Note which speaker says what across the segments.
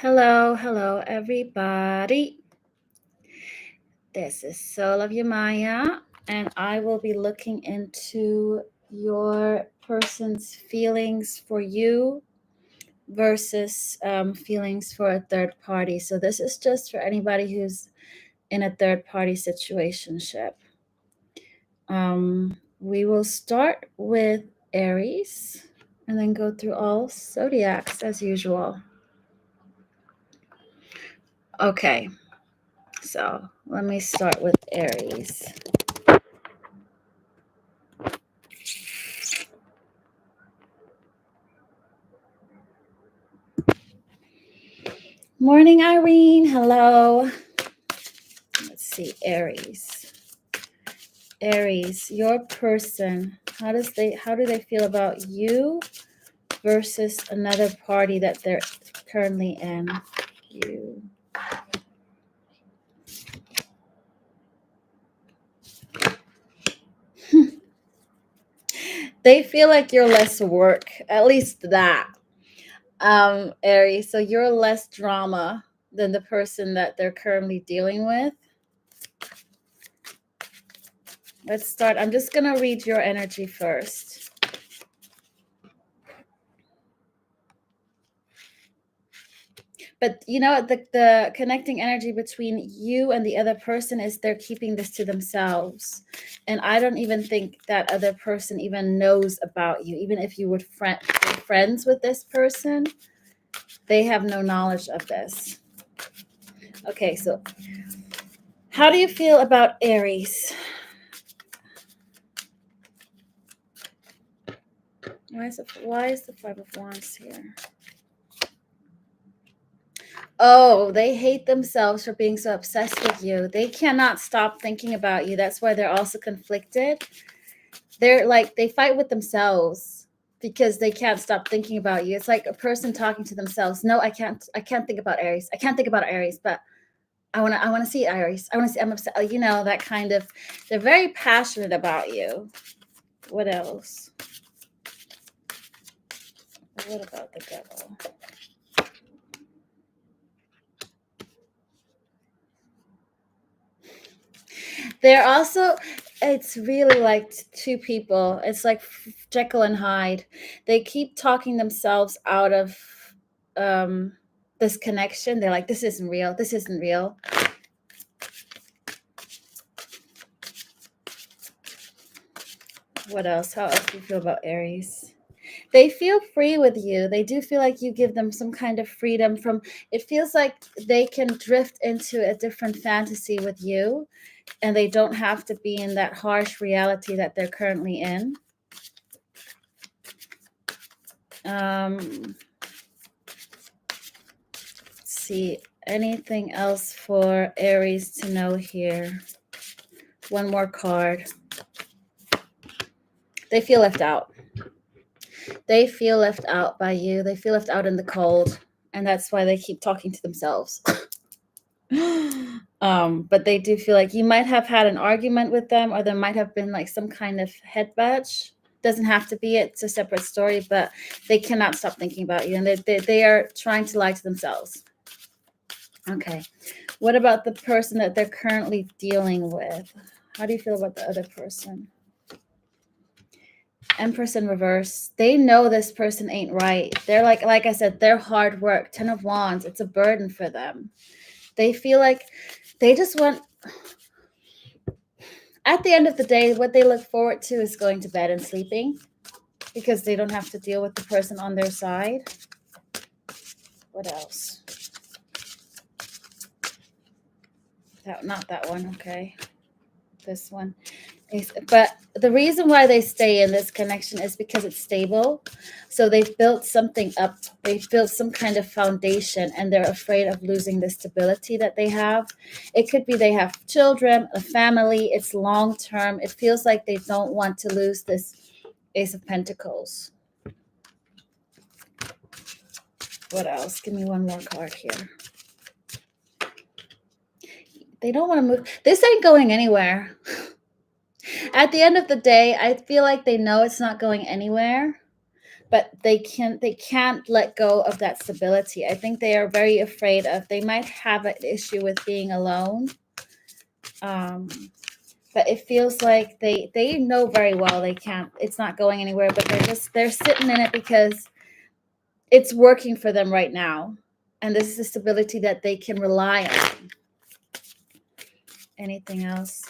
Speaker 1: Hello, everybody. This is Soul of Yamaya, and I will be looking into your person's feelings for you versus feelings for a third party. So this is just for anybody who's in a third party situationship. We will start with Aries and then go through all zodiacs as usual. Okay. So let me start with Aries. Morning, Irene. Hello. Let's see, Aries. Aries, your person. How do they feel about you versus another party that they're currently in? You. They feel like you're less work, at least that. Aries, so you're less drama than the person that they're currently dealing with. Let's start. I'm just going to read your energy first. But you know, the connecting energy between you and the other person is they're keeping this to themselves. And I don't even think that other person even knows about you. Even if you were friends with this person, they have no knowledge of this. Okay, so how do you feel about Aries? Why is the Five of Wands here? Oh, they hate themselves for being so obsessed with you. They cannot stop thinking about you. That's why they're also conflicted. They're like, they fight with themselves because they can't stop thinking about you. It's like a person talking to themselves. No, I can't think about Aries. I can't think about Aries, but I want to see Aries. I want to see, I'm upset. You know, that kind of, they're very passionate about you. What else? What about the devil? They're also, it's really like two people. It's like Jekyll and Hyde. They keep talking themselves out of this connection. They're like, this isn't real. This isn't real. What else? How else do you feel about Aries? They feel free with you. They do feel like you give them some kind of freedom from, it feels like they can drift into a different fantasy with you, and they don't have to be in that harsh reality that they're currently in. Let's see, anything else for Aries to know here? One more card. They feel left out. They feel left out by you. They feel left out in the cold, and that's why they keep talking to themselves. But they do feel like you might have had an argument with them, or there might have been like some kind of head badge. Doesn't have to be, it's a separate story, but they cannot stop thinking about you, and they are trying to lie to themselves. Okay, what about the person that they're currently dealing with? How do you feel about the other person? Empress in reverse. They know this person ain't right. They're like I said, they're hard work. 10 of Wands, it's a burden for them. They feel like they just want, at the end of the day, what they look forward to is going to bed and sleeping, because they don't have to deal with the person on their side. What else? Not that one. Okay. This one. But the reason why they stay in this connection is because it's stable. So they've built something up. They've built some kind of foundation, and they're afraid of losing the stability that they have. It could be they have children, a family. It's long term. It feels like they don't want to lose this Ace of Pentacles. What else? Give me one more card here. They don't want to move. This ain't going anywhere. At the end of the day, I feel like they know it's not going anywhere. but they can't let go of that stability. I think they are very afraid of, they might have an issue with being alone. But it feels like they know very well they can't, it's not going anywhere, but they're sitting in it because it's working for them right now. And this is the stability that they can rely on. Anything else?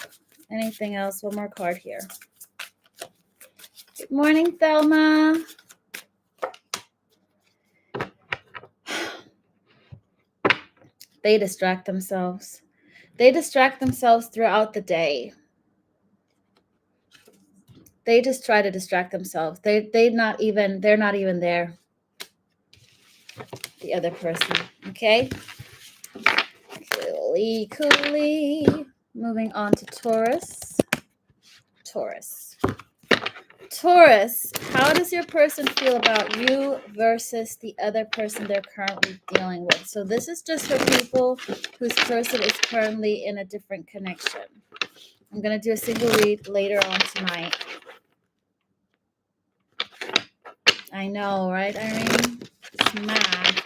Speaker 1: Anything else? One more card here. Good morning, Thelma. They distract themselves. They distract themselves throughout the day. They just try to distract themselves. They're not even there. The other person. Okay. Coolly. Moving on to Taurus. Taurus, how does your person feel about you versus the other person they're currently dealing with? So this is just for people whose person is currently in a different connection. I'm going to do a single read later on tonight. I know, right, Irene? It's mad.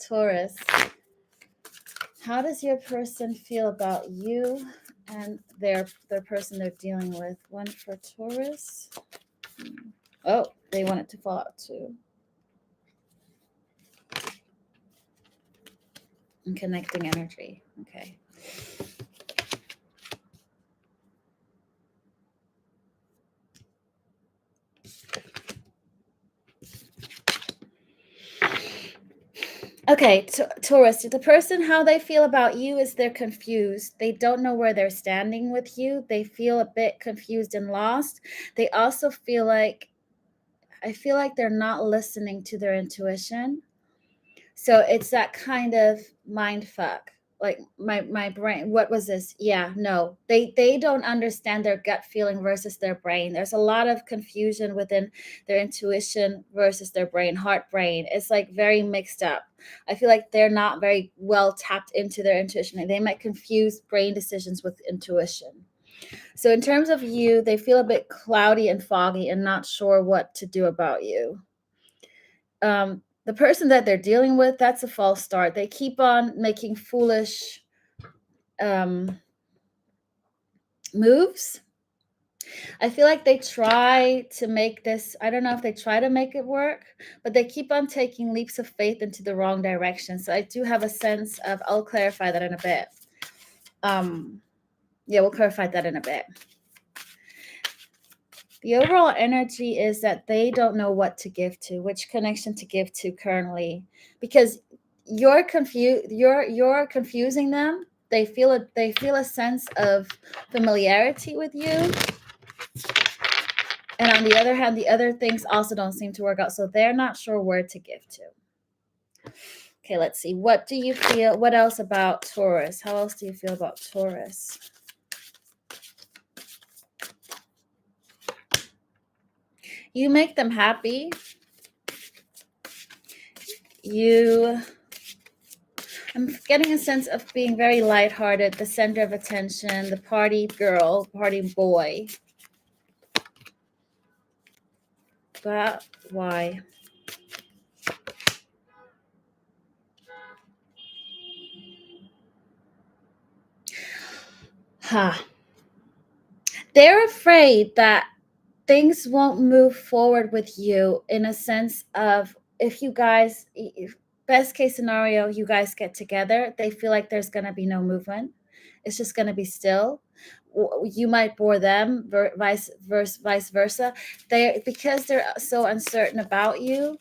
Speaker 1: Taurus, how does your person feel about you and their person they're dealing with? One for Taurus. Oh, they want it to fall out too. And connecting energy. Okay. Okay, Taurus, the person, how they feel about you is they're confused. They don't know where they're standing with you. They feel a bit confused and lost. They also feel like, I feel like they're not listening to their intuition. So it's that kind of mind fuck. Like my brain, what was this? Yeah, no. They don't understand their gut feeling versus their brain. There's a lot of confusion within their intuition versus their brain, heart brain. It's like very mixed up. I feel like they're not very well tapped into their intuition, and they might confuse brain decisions with intuition. So in terms of you, they feel a bit cloudy and foggy and not sure what to do about you. The person that they're dealing with, that's a false start. They keep on making foolish moves. I feel like they try to make this, I don't know if they try to make it work, but they keep on taking leaps of faith into the wrong direction. So I do have a sense of, I'll clarify that in a bit. Yeah, we'll clarify that in a bit. The overall energy is that they don't know what to give to, which connection to give to currently, because you're confusing them. They feel a sense of familiarity with you. And on the other hand, the other things also don't seem to work out. So they're not sure where to give to. Okay, let's see. What do you feel? What else about Taurus? How else do you feel about Taurus? You make them happy. I'm getting a sense of being very lighthearted, the center of attention, the party girl, party boy. But why? They're afraid that things won't move forward with you, in a sense of, if you guys, best case scenario, you guys get together, they feel like there's going to be no movement. It's just going to be still. You might bore them, vice versa. Because they're so uncertain about you,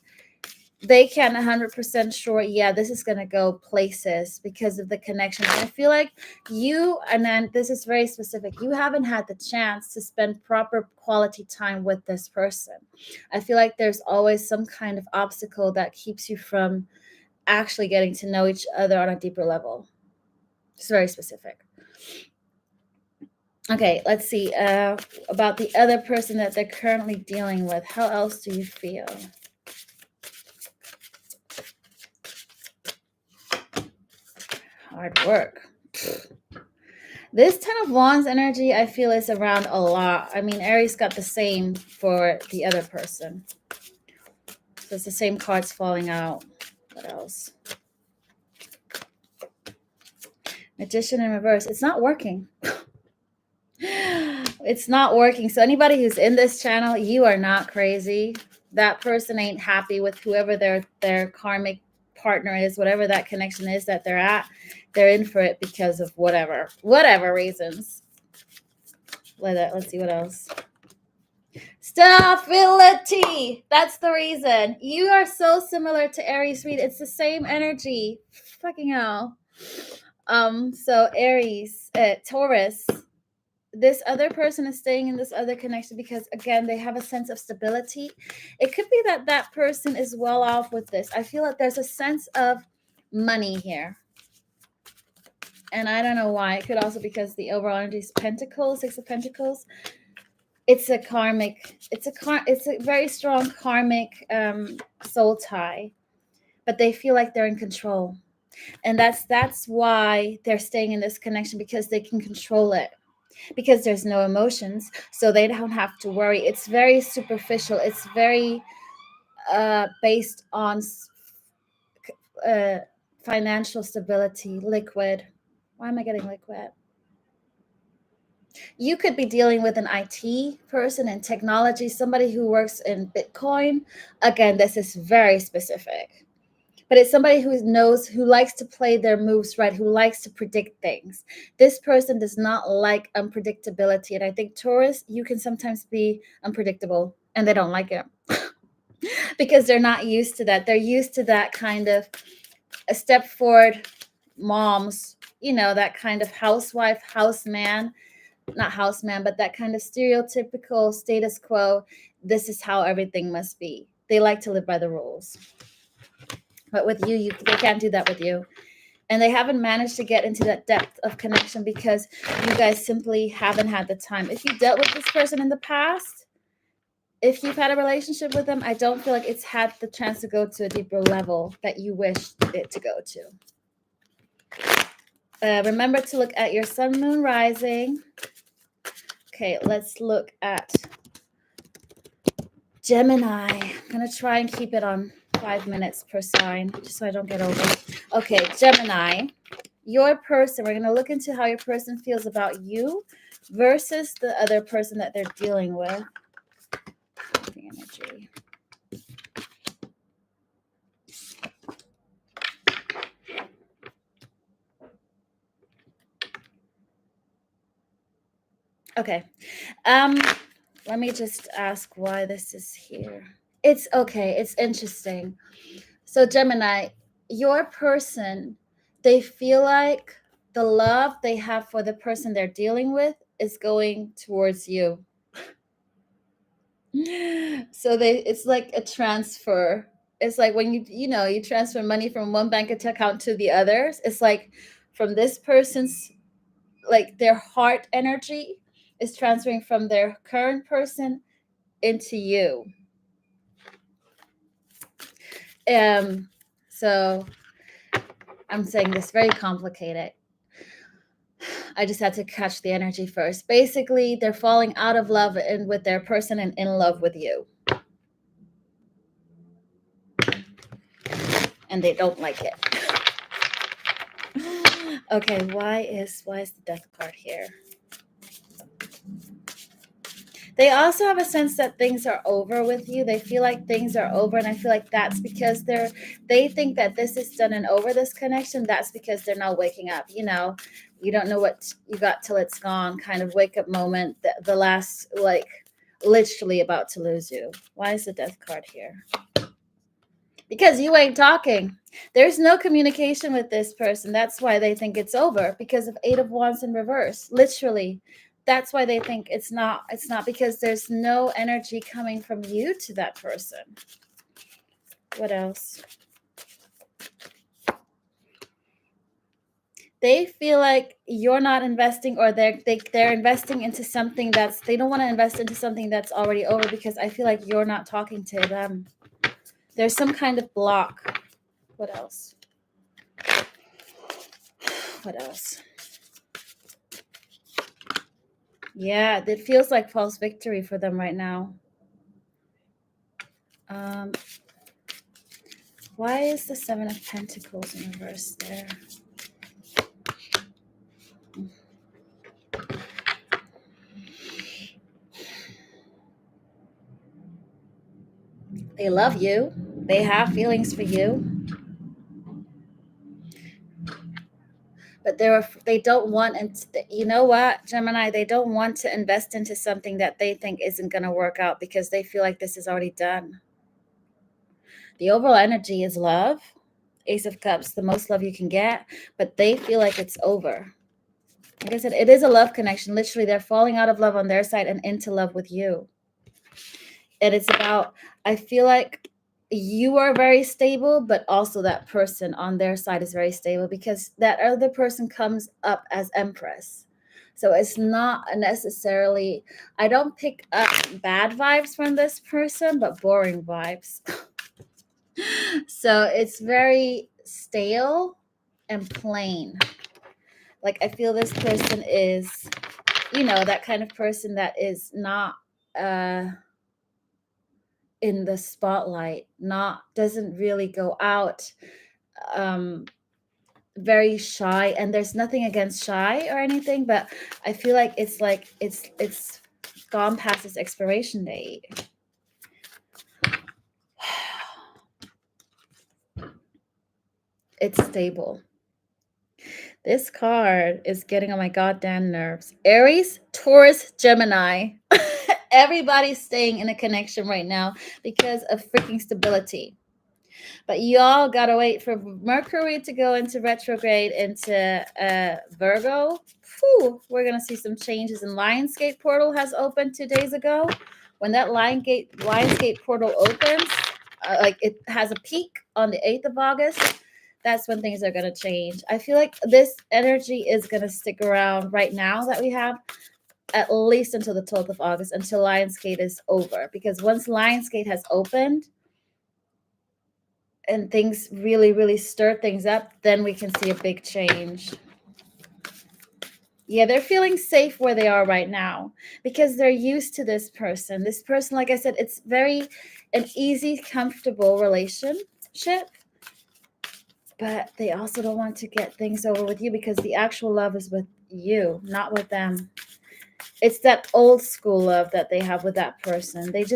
Speaker 1: they can't 100% sure, yeah, this is going to go places because of the connection. And I feel like you, and then this is very specific, you haven't had the chance to spend proper quality time with this person. I feel like there's always some kind of obstacle that keeps you from actually getting to know each other on a deeper level. It's very specific. Okay, let's see about the other person that they're currently dealing with. How else do you feel? Hard work. This Ten of Wands energy, I feel, is around a lot. I mean, Aries got the same for the other person. So it's the same cards falling out. What else? Magician in reverse. It's not working. It's not working. So anybody who's in this channel, you are not crazy. That person ain't happy with whoever their karmic partner is, whatever that connection is that they're at. They're in for it because of whatever reasons. Let's see what else. Stability. That's the reason. You are so similar to Aries read. It's the same energy. Fucking hell. So Aries, Taurus, this other person is staying in this other connection because, again, they have a sense of stability. It could be that that person is well off with this. I feel like there's a sense of money here. And I don't know why. It could also be because the overall energy is Pentacles, Six of Pentacles. It's a very strong karmic soul tie, but they feel like they're in control. And that's why they're staying in this connection, because they can control it. Because there's no emotions, so they don't have to worry. It's very superficial. It's very based on financial stability, liquid. Why am I getting liquid? You could be dealing with an IT person in technology, somebody who works in Bitcoin. Again, this is very specific. But it's somebody who knows, who likes to play their moves right, who likes to predict things. This person does not like unpredictability. And I think Taurus, you can sometimes be unpredictable, and they don't like it because they're not used to that. They're used to that kind of a step forward moms, that kind of housewife, houseman, not houseman, but that kind of stereotypical status quo. This is how everything must be. They like to live by the rules. But with you, they can't do that with you. And they haven't managed to get into that depth of connection because you guys simply haven't had the time. If you dealt with this person in the past, if you've had a relationship with them, I don't feel like it's had the chance to go to a deeper level that you wished it to go to. Remember to look at your sun, moon, rising. Okay, let's look at Gemini. I'm going to try and keep it on 5 minutes per sign, just so I don't get over. Okay, Gemini, your person, we're going to look into how your person feels about you versus the other person that they're dealing with. The energy. Okay. Let me just ask why this is here. It's okay. It's interesting. So Gemini, your person, they feel like the love they have for the person they're dealing with is going towards you. So it's like a transfer. It's like when you transfer money from one bank account to the others. It's like from this person's, like their heart energy is transferring from their current person into you. So I'm saying this very complicated. I just had to catch the energy first. Basically, they're falling out of love and with their person and in love with you. And they don't like it. Okay, why is the death card here? They also have a sense that things are over with you. They feel like things are over, and I feel like that's because they think that this is done and over, this connection. That's because they're not waking up. You don't know what you got till it's gone kind of wake up moment. The last, like, literally about to lose you. Why is the death card here? Because you ain't talking. There's no communication with this person. That's why they think it's over, because of 8 of Wands in reverse. Literally. That's why they think it's not because there's no energy coming from you to that person. What else? They feel like you're not investing, or they're investing into something they don't want to invest into something that's already over, because I feel like you're not talking to them. There's some kind of block. What else? What else? Yeah, it feels like false victory for them right now. Why is the Seven of Pentacles in reverse there? They love you. They have feelings for you. But they don't want, and you know what, Gemini, they don't want to invest into something that they think isn't going to work out because they feel like this is already done. The overall energy is love. Ace of Cups, the most love you can get, but they feel like it's over. Like I said, it is a love connection. Literally, they're falling out of love on their side and into love with you. And it's about, I feel like you are very stable, but also that person on their side is very stable because that other person comes up as Empress. So it's not necessarily, I don't pick up bad vibes from this person, but boring vibes. So it's very stale and plain. Like I feel this person is, that kind of person that is not in the spotlight, doesn't really go out, very shy. And there's nothing against shy or anything, but I feel like it's gone past its expiration date. It's stable. This card is getting on my goddamn nerves. Aries, Taurus, Gemini. Everybody's staying in a connection right now because of freaking stability. But y'all gotta wait for Mercury to go into retrograde into Virgo. Whew, we're gonna see some changes. And Lionsgate portal has opened 2 days ago. When that Lionsgate portal opens, like it has a peak on the 8th of August. That's when things are gonna change. I feel like this energy is gonna stick around right now that we have at least until the 12th of August, until Lionsgate is over. Because once Lionsgate has opened, and things really, really stir things up, then we can see a big change. Yeah, they're feeling safe where they are right now because they're used to this person. This person, like I said, it's very an easy, comfortable relationship. But they also don't want to get things over with you because the actual love is with you, not with them. It's that old school love that they have with that person. But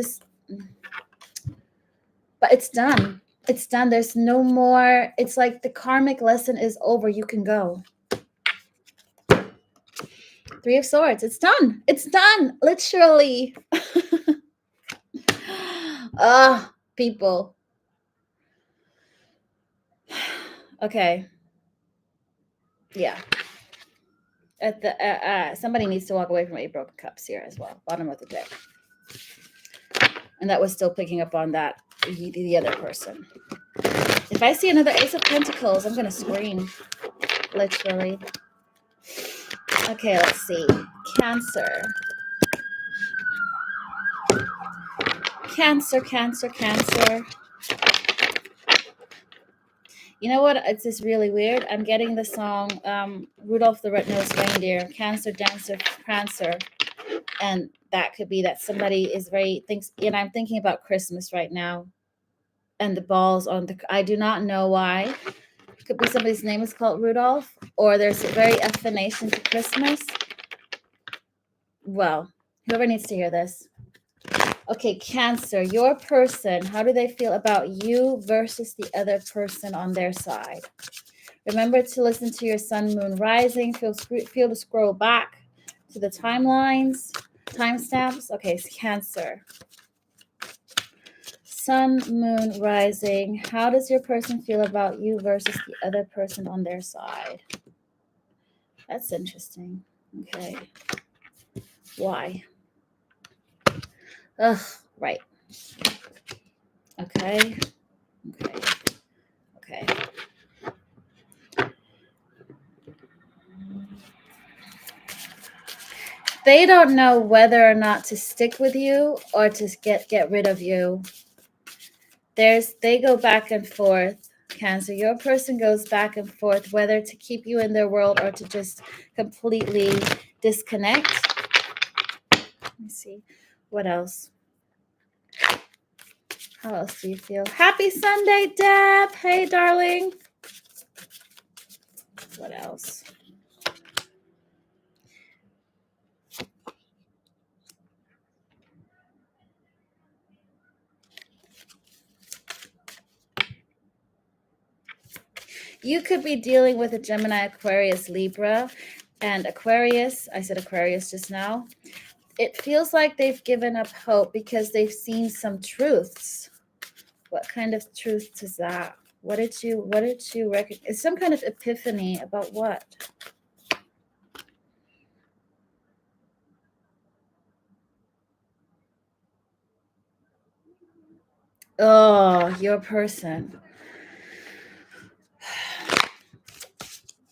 Speaker 1: it's done. It's done. There's no more. It's like the karmic lesson is over. You can go. 3 of Swords. It's done. It's done. Literally. People. Okay. Yeah. At the somebody needs to walk away from 8 broken cups here as well. Bottom of the deck. And that was still picking up on that, the other person. If I see another Ace of Pentacles, I'm going to scream. Literally. Okay, let's see. Cancer. Cancer, Cancer, Cancer. You know what? It's just really weird. I'm getting the song Rudolph the Red-Nosed Reindeer, Cancer, Dancer, Prancer. And that could be that somebody is and I'm thinking about Christmas right now. And the balls on I do not know why. It could be somebody's name is called Rudolph, or there's a very affiliation to Christmas. Well, whoever needs to hear this. Okay, Cancer, your person, how do they feel about you versus the other person on their side? Remember to listen to your sun, moon, rising. Feel to scroll back to the timestamps. Okay, it's Cancer. Sun, moon, rising. How does your person feel about you versus the other person on their side? That's interesting. Okay. Why? Ugh, right. Okay. Okay. They don't know whether or not to stick with you or to get rid of you. They go back and forth. Cancer, your person goes back and forth whether to keep you in their world or to just completely disconnect. Let me see. What else? How else do you feel? Happy Sunday, Deb. Hey, darling. What else? You could be dealing with a Gemini, Aquarius, Libra, and Aquarius. I said Aquarius just now. It feels like they've given up hope because they've seen some truths. What kind of truth is that? What did you recognize? It's some kind of epiphany about what? Oh, your person.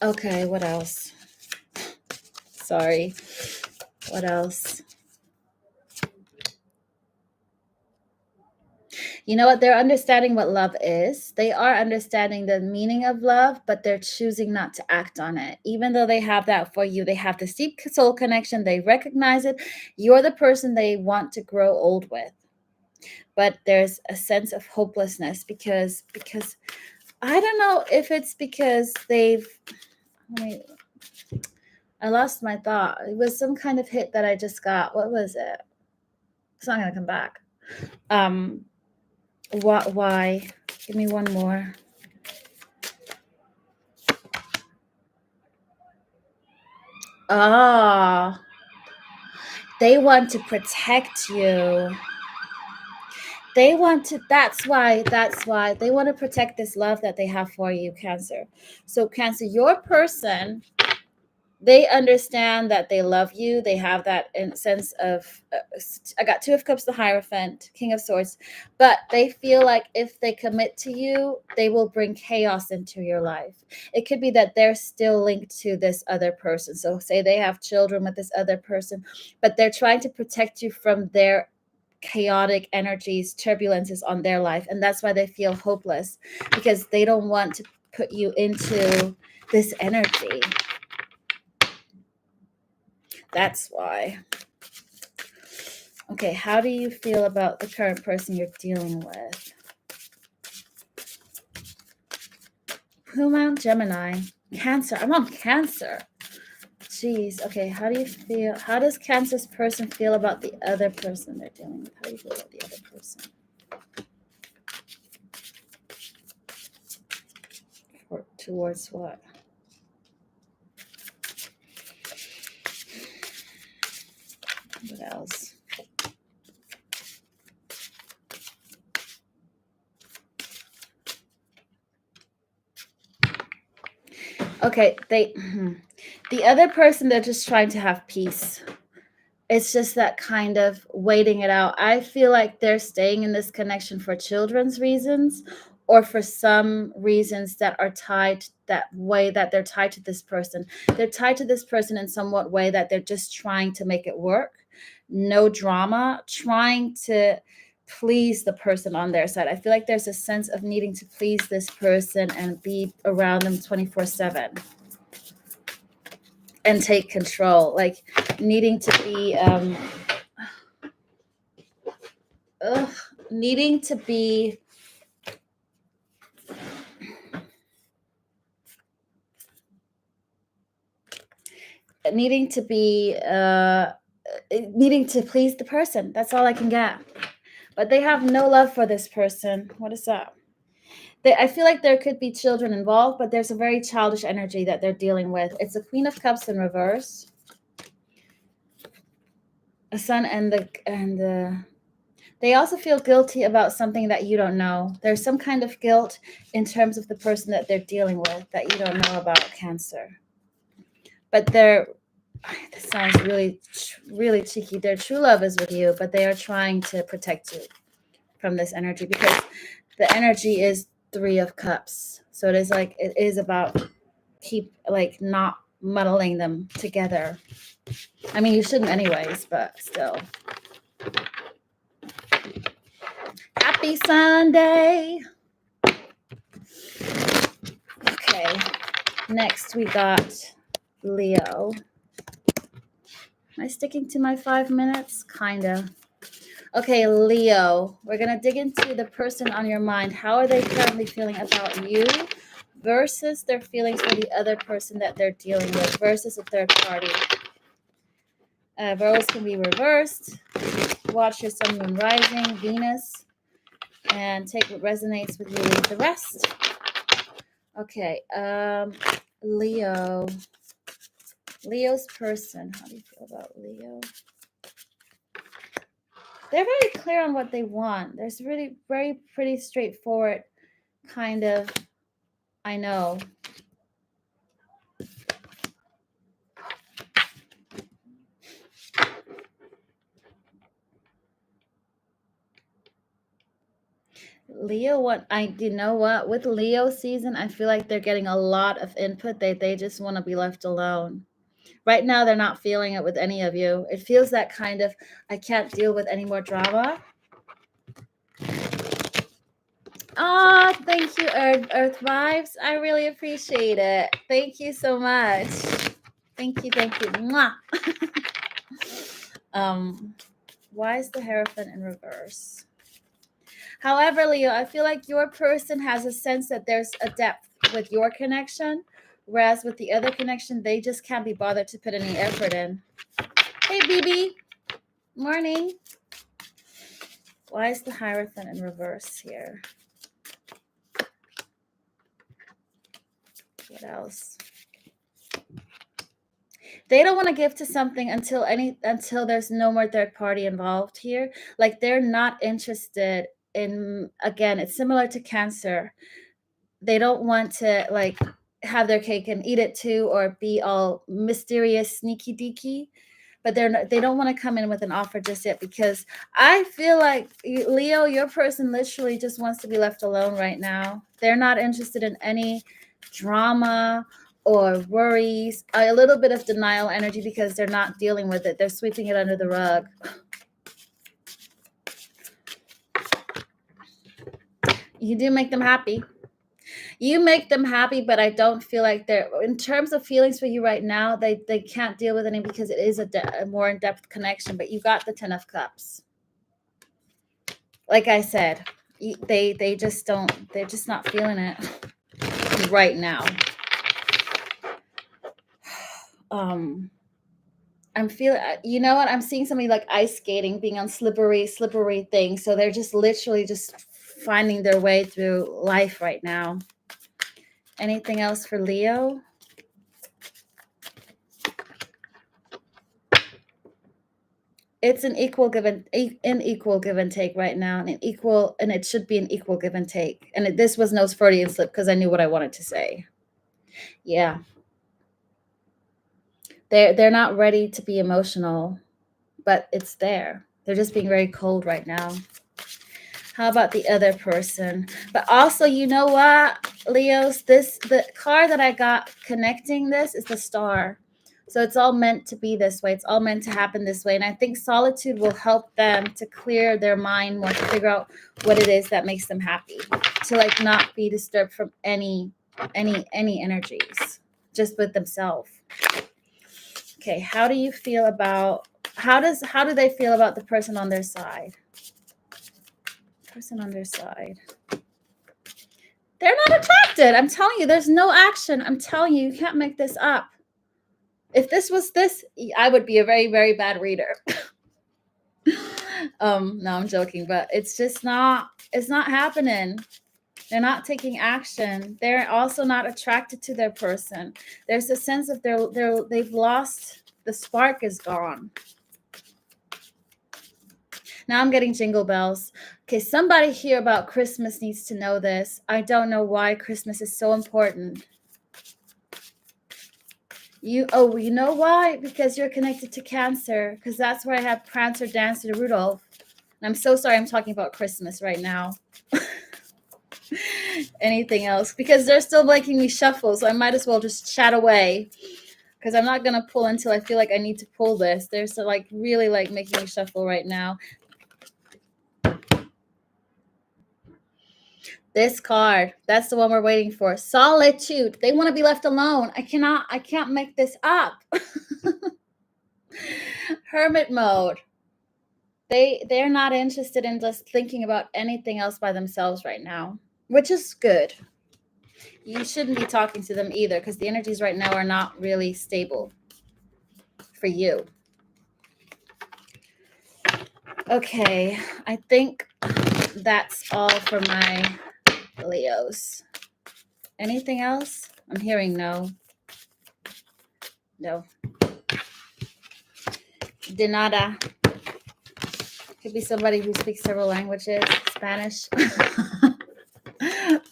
Speaker 1: Okay, what else? Sorry. What else? You know what? They're understanding what love is. They are understanding the meaning of love, but they're choosing not to act on it. Even though they have that for you, they have this deep soul connection. They recognize it. You're the person they want to grow old with. But there's a sense of hopelessness because I don't know if it's because I lost my thought. It was some kind of hit that I just got. What was it? It's not gonna come back. Why? Give me one more. They want to protect you. That's why they want to protect this love that they have for you, Cancer. So Cancer, your person, they understand that they love you. They have that sense of, I got Two of Cups, the Hierophant, King of Swords, but they feel like if they commit to you, they will bring chaos into your life. It could be that they're still linked to this other person. So say they have children with this other person, but they're trying to protect you from their chaotic energies, turbulences on their life. And that's why they feel hopeless, because they don't want to put you into this energy. That's why. Okay, how do you feel about the current person you're dealing with? Who am I on? Gemini. Cancer. I'm on Cancer. Jeez. Okay, how do you feel? How does Cancer's person feel about the other person they're dealing with? How do you feel about the other person? Towards what? What else? Okay, the other person, they're just trying to have peace. It's just that kind of waiting it out. I feel like they're staying in this connection for children's reasons, or for some reasons that are tied that way, that they're tied to this person. They're tied to this person in somewhat way that they're just trying to make it work. No drama, trying to please the person on their side. I feel like there's a sense of needing to please this person and be around them 24/7 and take control, like needing to be needing to be needing to be needing to please the person. That's all I can get. But they have no love for this person. What is that? I feel like there could be children involved, but there's a very childish energy that they're dealing with. It's a Queen of Cups in reverse, a Sun, and the they also feel guilty about something that you don't know. There's some kind of guilt in terms of the person that they're dealing with that you don't know about, Cancer. But this sounds really, really cheeky. Their true love is with you, but they are trying to protect you from this energy, because the energy is Three of Cups. So it is about not muddling them together. I mean, you shouldn't anyways, but still. Happy Sunday. Okay. Next we got Leo. Am I sticking to my 5 minutes? Kinda. Okay, Leo, we're going to dig into the person on your mind. How are they currently feeling about you versus their feelings for the other person that they're dealing with versus a third party? Roles can be reversed. Watch your sun, moon, rising, Venus, and take what resonates with you, leave the rest. Okay, Leo's person. How do you feel about Leo? They're very clear on what they want. There's really very pretty straightforward kind of, I know. Leo, you know what? With Leo season, I feel like they're getting a lot of input. They just want to be left alone. Right now, they're not feeling it with any of you. It feels that kind of, I can't deal with any more drama. Oh, thank you, Earth Vibes. I really appreciate it. Thank you so much. Thank you. Mwah. Why is the Hierophant in reverse? However, Leo, I feel like your person has a sense that there's a depth with your connection, whereas with the other connection, they just can't be bothered to put any effort in. Hey, BB. Morning. Why is the Hierophant in reverse here? What else? They don't want to give to something until there's no more third party involved here. Like they're not interested in, again, it's similar to Cancer. They don't want to like have their cake and eat it too, or be all mysterious, sneaky deaky. But they don't want to come in with an offer just yet, because I feel like Leo, your person literally just wants to be left alone right now. They're not interested in any drama or worries, a little bit of denial energy because they're not dealing with it. They're sweeping it under the rug. You do make them happy. You make them happy, but I don't feel like they're, in terms of feelings for you right now, they can't deal with any, because it is a more in-depth connection. But you got the 10 of Cups. Like I said, they just don't, they're just not feeling it right now. I'm feeling, you know what? I'm seeing somebody like ice skating, being on slippery things. So they're just literally just finding their way through life right now. Anything else for Leo? It's an equal give and take right now, and it should be an equal give and take. And this was no Freudian slip, because I knew what I wanted to say. Yeah. They're not ready to be emotional, but it's there. They're just being very cold right now. How about the other person? But also, you know what, Leos, the card that I got connecting this is the Star. So it's all meant to be this way. It's all meant to happen this way. And I think solitude will help them to clear their mind more, to figure out what it is that makes them happy, to like not be disturbed from any energies, just with themselves. Okay, how do you feel about, how do they feel about the person on their side? Person on their side. They're not attracted. I'm telling you, there's no action. I'm telling you, you can't make this up. If this was this, I would be a very, very bad reader. No, I'm joking, but it's just not, it's not happening. They're not taking action. They're also not attracted to their person. There's a sense of they've lost, the spark is gone. Now I'm getting jingle bells. Okay, somebody here about Christmas needs to know this. I don't know why Christmas is so important. You know why? Because you're connected to Cancer, because that's where I have Prancer, Dancer, Rudolph. And I'm so sorry I'm talking about Christmas right now. Anything else? Because they're still making me shuffle, so I might as well just chat away, because I'm not going to pull until I feel like I need to pull this. They're so like really like making me shuffle right now. This card, that's the one we're waiting for. Solitude. They want to be left alone. I can't make this up. Hermit mode. They're not interested in just thinking about anything else by themselves right now, which is good. You shouldn't be talking to them either, because the energies right now are not really stable for you. Okay, I think that's all for my Leos. Anything else? I'm hearing no. No. De nada. Could be somebody who speaks several languages. Spanish.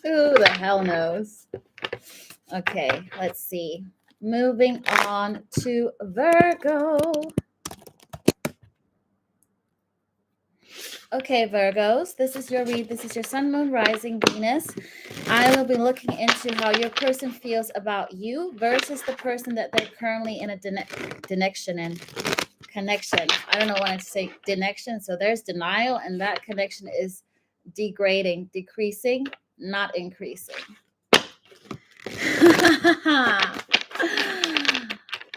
Speaker 1: Who the hell knows? Okay, let's see. Moving on to Virgo. Okay, Virgos, this is your read. This is your sun, moon, rising, Venus. I will be looking into how your person feels about you versus the person that they're currently in a connection. I don't know why to say connection. So there's denial, and that connection is degrading, decreasing, not increasing.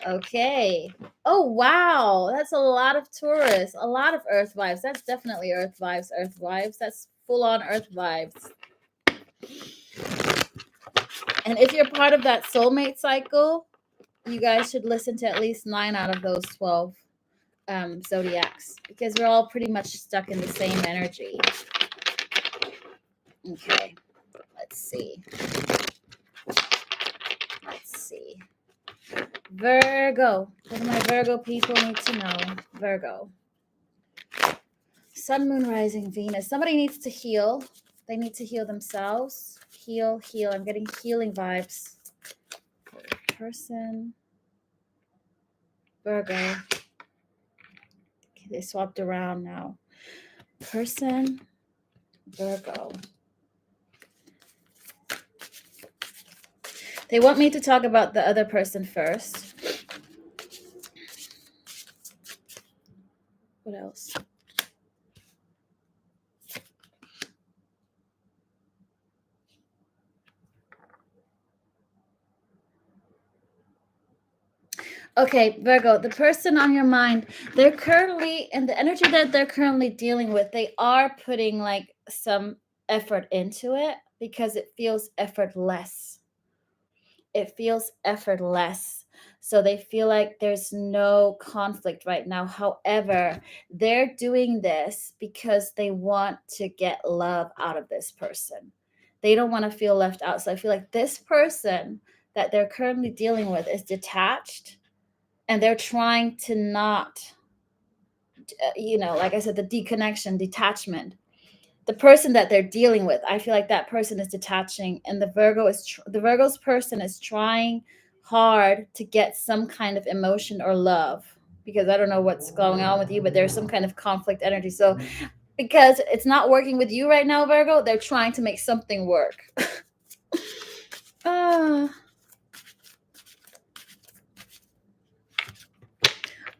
Speaker 1: Okay. Oh, wow. That's a lot of Taurus, a lot of earth vibes. That's definitely earth vibes, That's full on earth vibes. And if you're part of that soulmate cycle, you guys should listen to at least 9 out of those 12 zodiacs, because we're all pretty much stuck in the same energy. Okay. Let's see. Virgo. What do my Virgo people need to know? Virgo. Sun, moon, rising, Venus. Somebody needs to heal. They need to heal themselves. Heal. I'm getting healing vibes. Person. Virgo. Okay, they swapped around now. Person. Virgo. They want me to talk about the other person first. What else? Okay, Virgo, the person on your mind, they're currently, in the energy that they're currently dealing with, they are putting like some effort into it because it feels effortless. So they feel like there's no conflict right now. However, they're doing this because they want to get love out of this person. They don't want to feel left out. So I feel like this person that they're currently dealing with is detached, and they're trying to not, like I said, the detachment. The person that they're dealing with, I feel like that person is detaching, and the Virgo's person is trying hard to get some kind of emotion or love, because I don't know what's going on with you, but there's some kind of conflict energy. So because it's not working with you right now, Virgo, they're trying to make something work.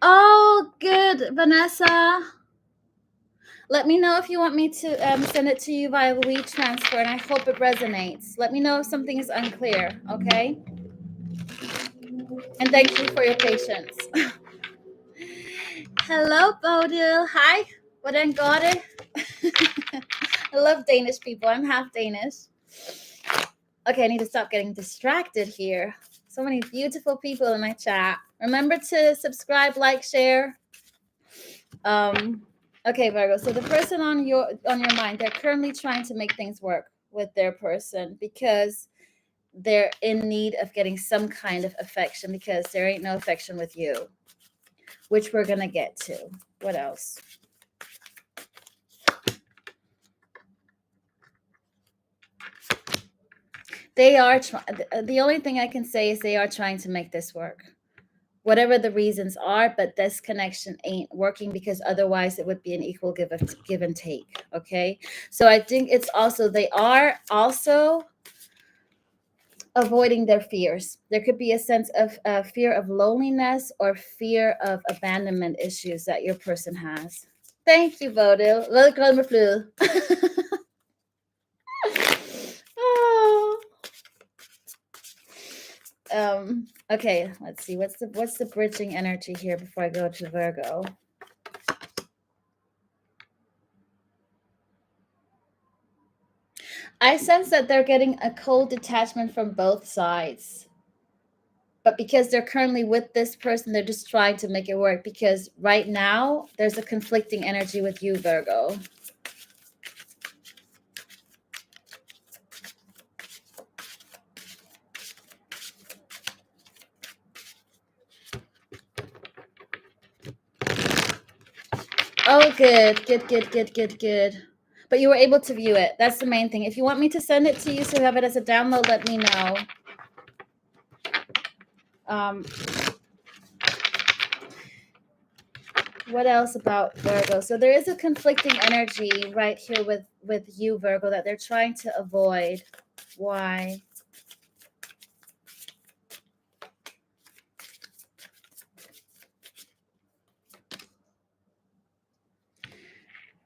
Speaker 1: Oh, good, Vanessa. Let me know if you want me to send it to you via WeTransfer, and I hope it resonates. Let me know if something is unclear, okay? And thank you for your patience. Hello, Bodil. Hi. Hvordan går det? I love Danish people. I'm half Danish. Okay, I need to stop getting distracted here. So many beautiful people in my chat. Remember to subscribe, like, share. Okay, Virgo. So the person on your mind, they're currently trying to make things work with their person because they're in need of getting some kind of affection, because there ain't no affection with you, which we're gonna get to. What else? They are the only thing I can say is they are trying to make this work, whatever the reasons are, but this connection ain't working, because otherwise it would be an equal give and take. Okay, so I think it's also, they are also avoiding their fears. There could be a sense of fear of loneliness or fear of abandonment issues that your person has. Thank you, Bodil. Welcome, Flu. Oh. Okay, let's see. What's the bridging energy here before I go to Virgo? I sense that they're getting a cold detachment from both sides. But because they're currently with this person, they're just trying to make it work, because right now there's a conflicting energy with you, Virgo. Oh, good. But you were able to view it. That's the main thing. If you want me to send it to you so you have it as a download, let me know. What else about Virgo? So there is a conflicting energy right here with you, Virgo, that they're trying to avoid. Why?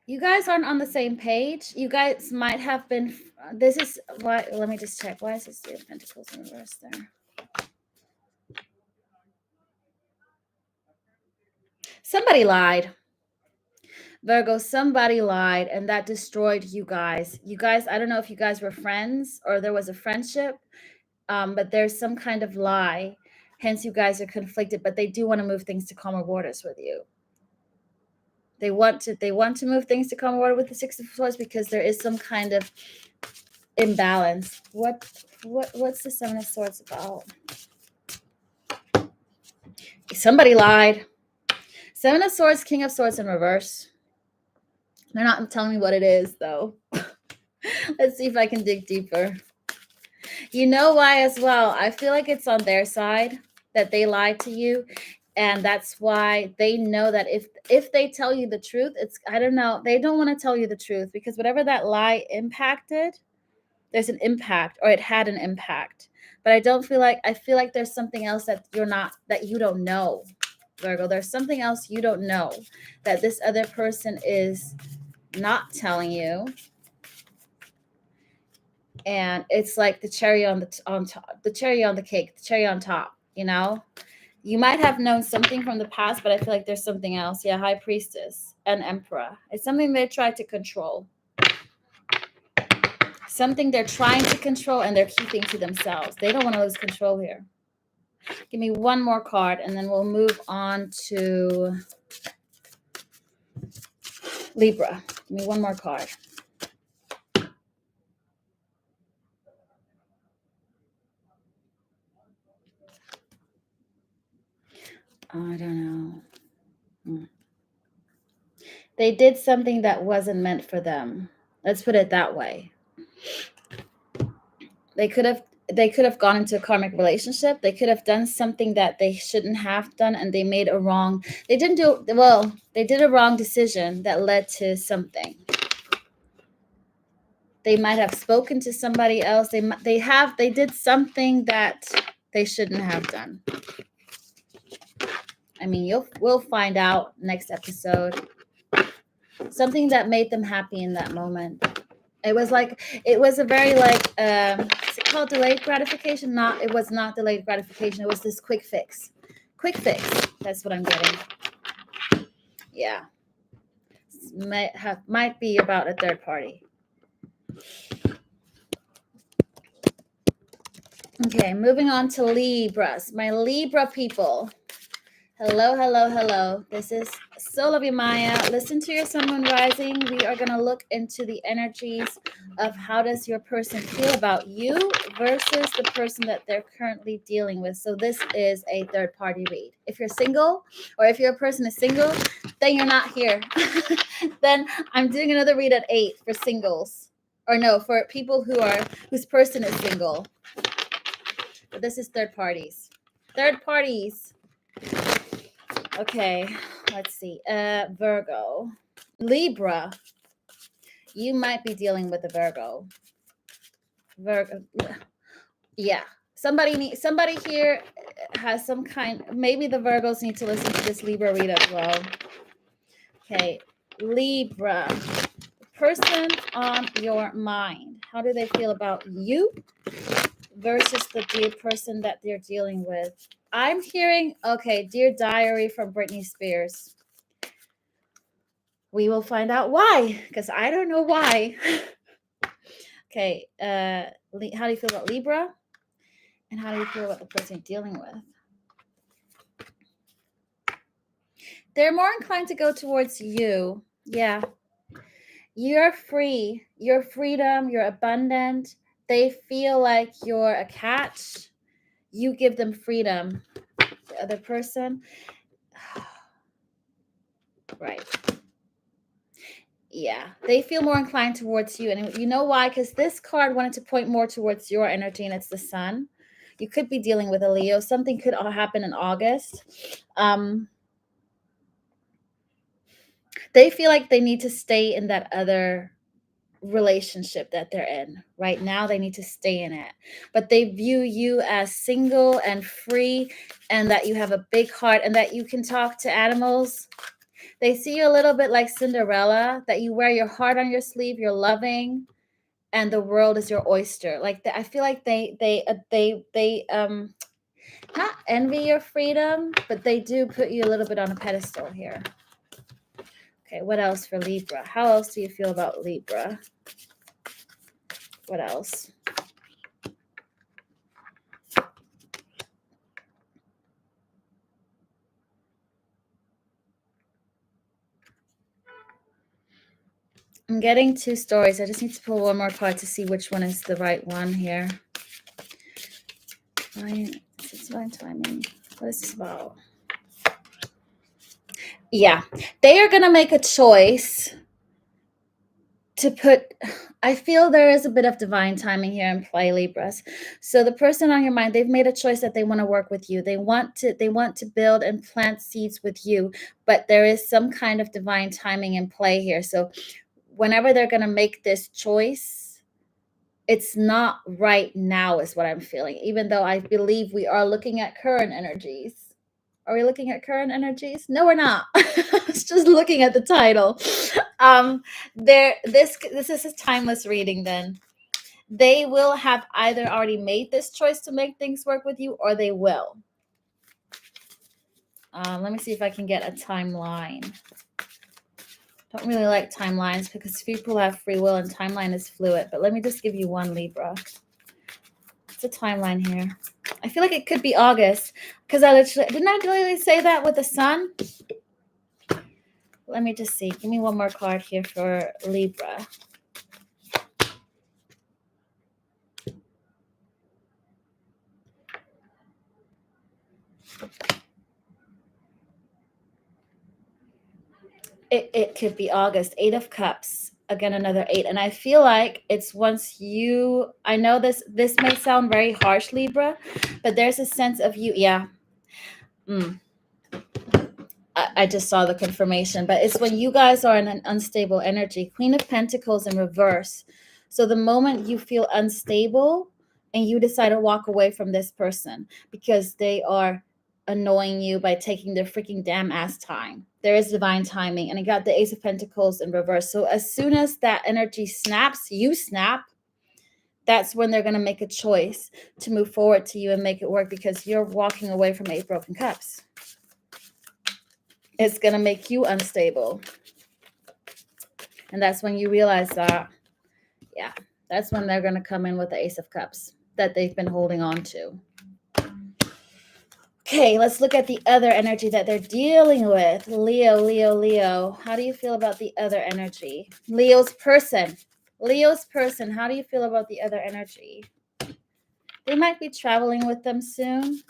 Speaker 1: You guys aren't on the same page. You guys might have been. This is why. Let me just check. Why is this Three of Pentacles in reverse there? Somebody lied. Virgo, somebody lied, and that destroyed you guys. You guys, I don't know if you guys were friends or there was a friendship, but there's some kind of lie. Hence, you guys are conflicted, but they do want to move things to calmer waters with you. They want to move things to calmer water with the Six of Swords, because there is some kind of imbalance. What's the Seven of Swords about? Somebody lied. Seven of Swords, King of Swords in reverse. They're not telling me what it is, though. Let's see if I can dig deeper. You know why as well? I feel like it's on their side that they lied to you. And that's why they know that if they tell you the truth, it's, I don't know, they don't want to tell you the truth, because whatever that lie impacted, there's an impact, or it had an impact. But I feel like there's something else that you don't know, Virgo. There's something else you don't know that this other person is not telling you. And it's like the cherry on top, the cherry on the cake, the cherry on top, you know? You might have known something from the past, but I feel like there's something else. Yeah, High Priestess and Emperor. It's something they try to control. Something they're trying to control and they're keeping to themselves. They don't want to lose control here. Give me one more card and then we'll move on to Libra. Give me one more card. I don't know. They did something that wasn't meant for them. Let's put it that way. They could have gone into a karmic relationship. They could have done something that they shouldn't have done, and they made a wrong. They did a wrong decision that led to something. They might have spoken to somebody else. They did something that they shouldn't have done. I mean, we'll find out next episode. Something that made them happy in that moment. It was a very is it called delayed gratification? It was not delayed gratification. It was this quick fix. That's what I'm getting. Yeah. Might be about a third party. Okay, moving on to Libras. My Libra people. Hello. This is Solovia Maya. Listen to your Sun, Moon, Rising. We are going to look into the energies of how does your person feel about you versus the person that they're currently dealing with. So this is a third party read. If you're single, or if your person is single, then you're not here. Then I'm doing another read at 8 for singles. Or no, for people whose person is single. But this is third parties. Okay, let's see. Virgo. Libra. You might be dealing with a Virgo. Yeah. Somebody here has some kind, maybe the Virgos need to listen to this Libra read as well. Okay, Libra. Person on your mind. How do they feel about you versus the dear person that they're dealing with. I'm hearing, okay, Dear Diary from Britney Spears. We will find out why, because I don't know why. Okay, how do you feel about Libra? And how do you feel about the person you're dealing with? They're more inclined to go towards you. Yeah. You're free. You're freedom. You're abundant. They feel like you're a catch. You give them freedom. The other person, right. Yeah, they feel more inclined towards you. And you know why? Because this card wanted to point more towards your energy, and it's the sun. You could be dealing with a Leo. Something could happen in August. They feel like they need to stay in that other relationship that they're in right now. They need to stay in it, but they view you as single and free, and that you have a big heart, and that you can talk to animals. They see you a little bit like Cinderella, that you wear your heart on your sleeve, you're loving, and the world is your oyster. Like I feel like they not envy your freedom, but they do put you a little bit on a pedestal here. Okay, what else for Libra? How else do you feel about Libra? What else? I'm getting two stories. I just need to pull one more card to see which one is the right one here. It's divine timing. What is this about? Yeah, they are going to make a choice to put, I feel there is a bit of divine timing here in play, Libras. So the person on your mind, they've made a choice that they want to work with you. They want to build and plant seeds with you, but there is some kind of divine timing in play here. So whenever they're going to make this choice, it's not right now is what I'm feeling, even though I believe we are looking at current energies. Are we looking at current energies? No, we're not. It's just looking at the title. This is a timeless reading then. They will have either already made this choice to make things work with you, or they will. Let me see if I can get a timeline. Don't really like timelines because people have free will and timeline is fluid. But let me just give you one, Libra. It's a timeline here. I feel like it could be August because didn't I literally say that with the sun? Let me just see. Give me one more card here for Libra. It could be August. 8 of Cups. Again, another 8. And I feel like it's once you, I know this may sound very harsh, Libra, but there's a sense of you. Yeah. I just saw the confirmation, but it's when you guys are in an unstable energy. Queen of Pentacles in reverse. So the moment you feel unstable and you decide to walk away from this person because they are annoying you by taking their freaking damn ass time, there is divine timing. And I got the Ace of Pentacles in reverse. So as soon as that energy snaps, you snap. That's when they're going to make a choice to move forward to you and make it work, because you're walking away from 8 broken cups. It's going to make you unstable. And that's when you realize that, yeah, that's when they're going to come in with the Ace of Cups that they've been holding on to. Okay, let's look at the other energy that they're dealing with. Leo. How do you feel about the other energy? Leo's person. How do you feel about the other energy? They might be traveling with them soon,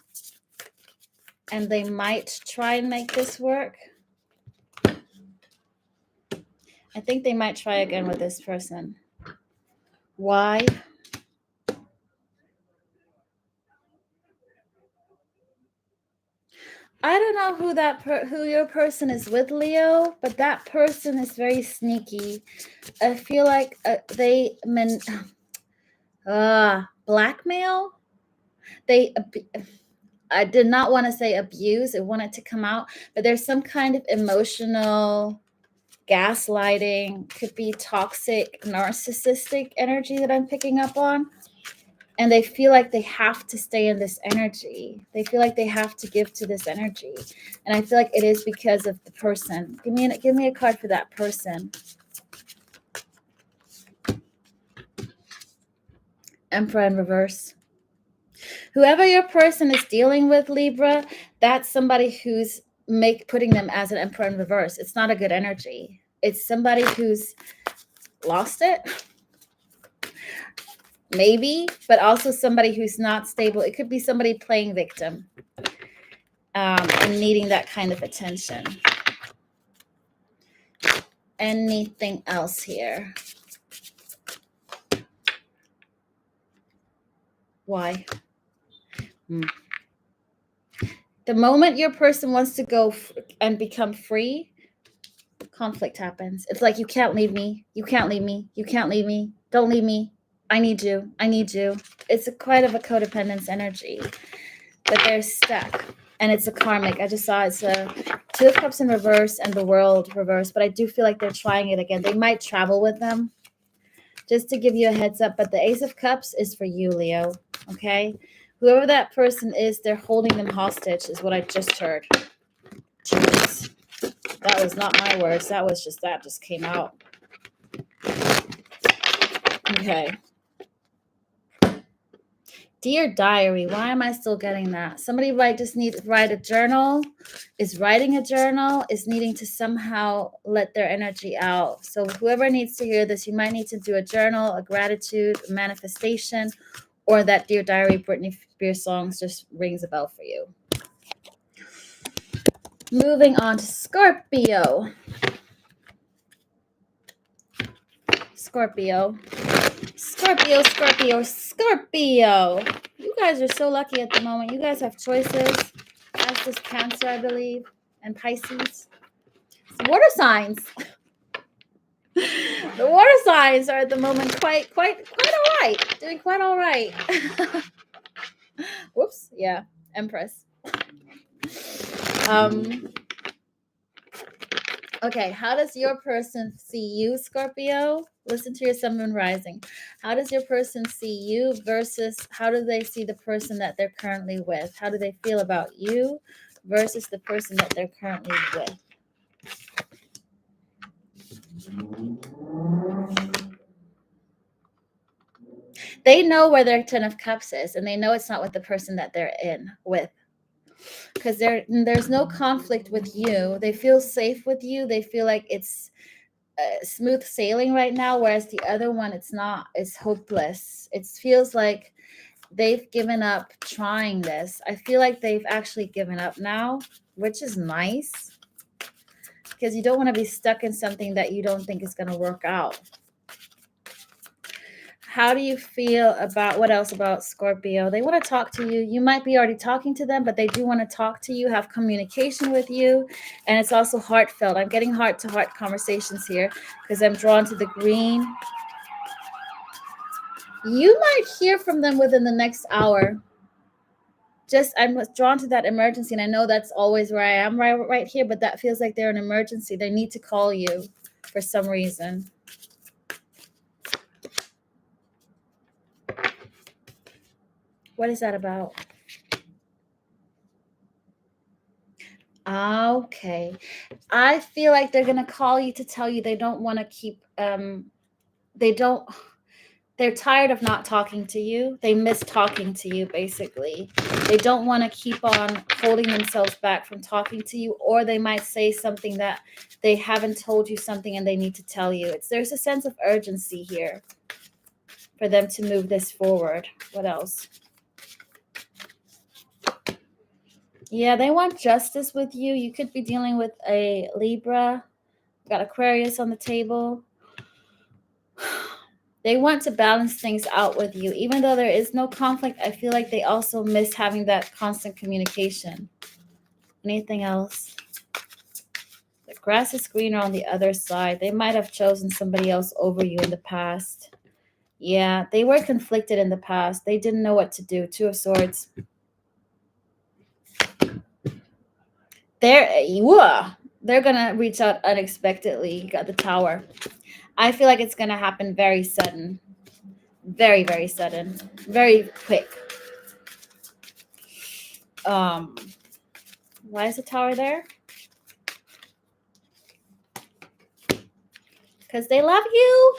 Speaker 1: and they might try and make this work. I think they might try again with this person. Why? I don't know who your person is with, Leo, but that person is very sneaky. I feel like blackmail. I did not want to say abuse. I wanted to come out, but there's some kind of emotional gaslighting. Could be toxic, narcissistic energy that I'm picking up on. And they feel like they have to stay in this energy. They feel like they have to give to this energy. And I feel like it is because of the person. Give me a card for that person. Emperor in reverse. Whoever your person is dealing with, Libra, that's somebody who's putting them as an emperor in reverse. It's not a good energy. It's somebody who's lost it, maybe, but also somebody who's not stable. It could be somebody playing victim and needing that kind of attention. Anything else here? Why? The moment your person wants to go and become free, conflict happens. It's like, you can't leave me. You can't leave me. You can't leave me. Don't leave me. I need you. I need you. It's quite of a codependence energy, but they're stuck. And it's a karmic. I just saw it's a Two of Cups in reverse and the World reverse, but I do feel like they're trying it again. They might travel with them, just to give you a heads up. But the Ace of Cups is for you, Leo. Okay? Whoever that person is, they're holding them hostage, is what I just heard. Jeez. That was not my words. That just came out. Okay. Dear Diary, why am I still getting that? Somebody just needs to write a journal, is writing a journal, is needing to somehow let their energy out. So whoever needs to hear this, you might need to do a journal, a gratitude, a manifestation, or that Dear Diary Britney Spears songs just rings a bell for you. Moving on to Scorpio. Scorpio. Scorpio, Scorpio, Scorpio. You guys are so lucky at the moment. You guys have choices. As does Cancer, I believe, and Pisces. Water signs. The water signs are at the moment quite all right. Doing quite all right. Whoops. Yeah. Empress. Okay, how does your person see you, Scorpio? Listen to your sun, moon, rising. How does your person see you versus how do they see the person that they're currently with? How do they feel about you versus the person that they're currently with? They know where their Ten of Cups is, and they know it's not with the person that they're in with. Because there's no conflict with you. They feel safe with you. They feel like it's smooth sailing right now, whereas the other one, it's not. It's hopeless. It feels like they've given up trying this. I feel like they've actually given up now, which is nice, because you don't want to be stuck in something that you don't think is going to work out. How do you feel about, what else about Scorpio? They want to talk to you. You might be already talking to them, but they do want to talk to you, have communication with you. And it's also heartfelt. I'm getting heart-to-heart conversations here because I'm drawn to the green. You might hear from them within the next hour. I'm drawn to that emergency. And I know that's always where I am right here, but that feels like they're an emergency. They need to call you for some reason. What is that about? Okay. I feel like they're going to call you to tell you they don't want to keep, they're tired of not talking to you. They miss talking to you, basically. They don't want to keep on holding themselves back from talking to you, or they might say something that they haven't told you something and they need to tell you. There's a sense of urgency here for them to move this forward. What else? Yeah, they want justice with you. You could be dealing with a Libra. Got Aquarius on the table. They want to balance things out with you. Even though there is no conflict, I feel like they also miss having that constant communication. Anything else? The grass is greener on the other side. They might have chosen somebody else over you in the past. Yeah, they were conflicted in the past. They didn't know what to do. Two of Swords. They're going to reach out unexpectedly. You got the Tower. I feel like it's going to happen very sudden. Very, very sudden. Very quick. Why is the Tower there? Because they love you.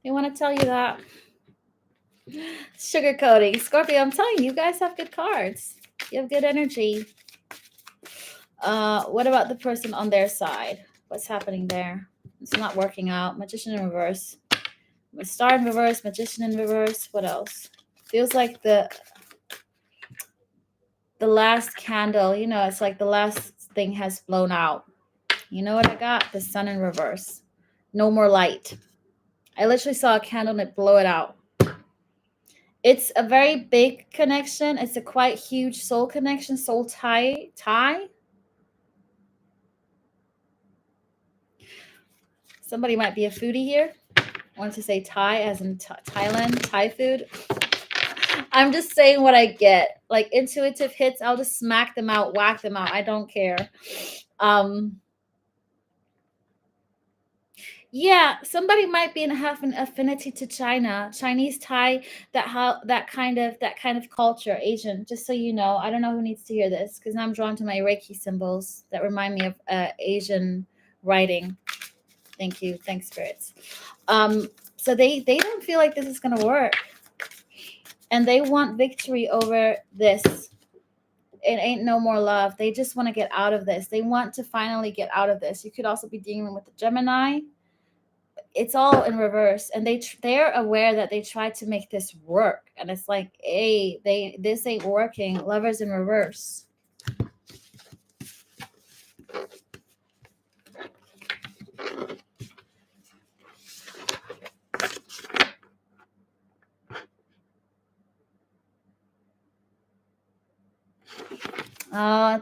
Speaker 1: They want to tell you that. Sugarcoating. Scorpio, I'm telling you, you guys have good cards. You have good energy. What about the person on their side? What's happening there? It's not working out. Magician in reverse. Star in reverse. Magician in reverse. What else? Feels like the last candle, you know, it's like the last thing has blown out. You know what I got? The Sun in reverse. No more light. I literally saw a candle and it blow it out. It's a very big connection. It's a quite huge soul connection, soul tie. Somebody might be a foodie here. I want to say Thai as in Thailand, Thai food. I'm just saying what I get. Like intuitive hits, I'll just smack them out, whack them out. I don't care. Yeah, somebody might be have an affinity to China, Chinese, Thai, that kind of culture, Asian. Just so you know, I don't know who needs to hear this because I'm drawn to my Reiki symbols that remind me of Asian writing. Thank you, thanks, spirits. So they don't feel like this is gonna work, and they want victory over this. It ain't no more love. They just want to get out of this. They want to finally get out of this. You could also be dealing with the Gemini. It's all in reverse, and they're aware that they tried to make this work, and it's like, hey, this ain't working. Lovers in reverse.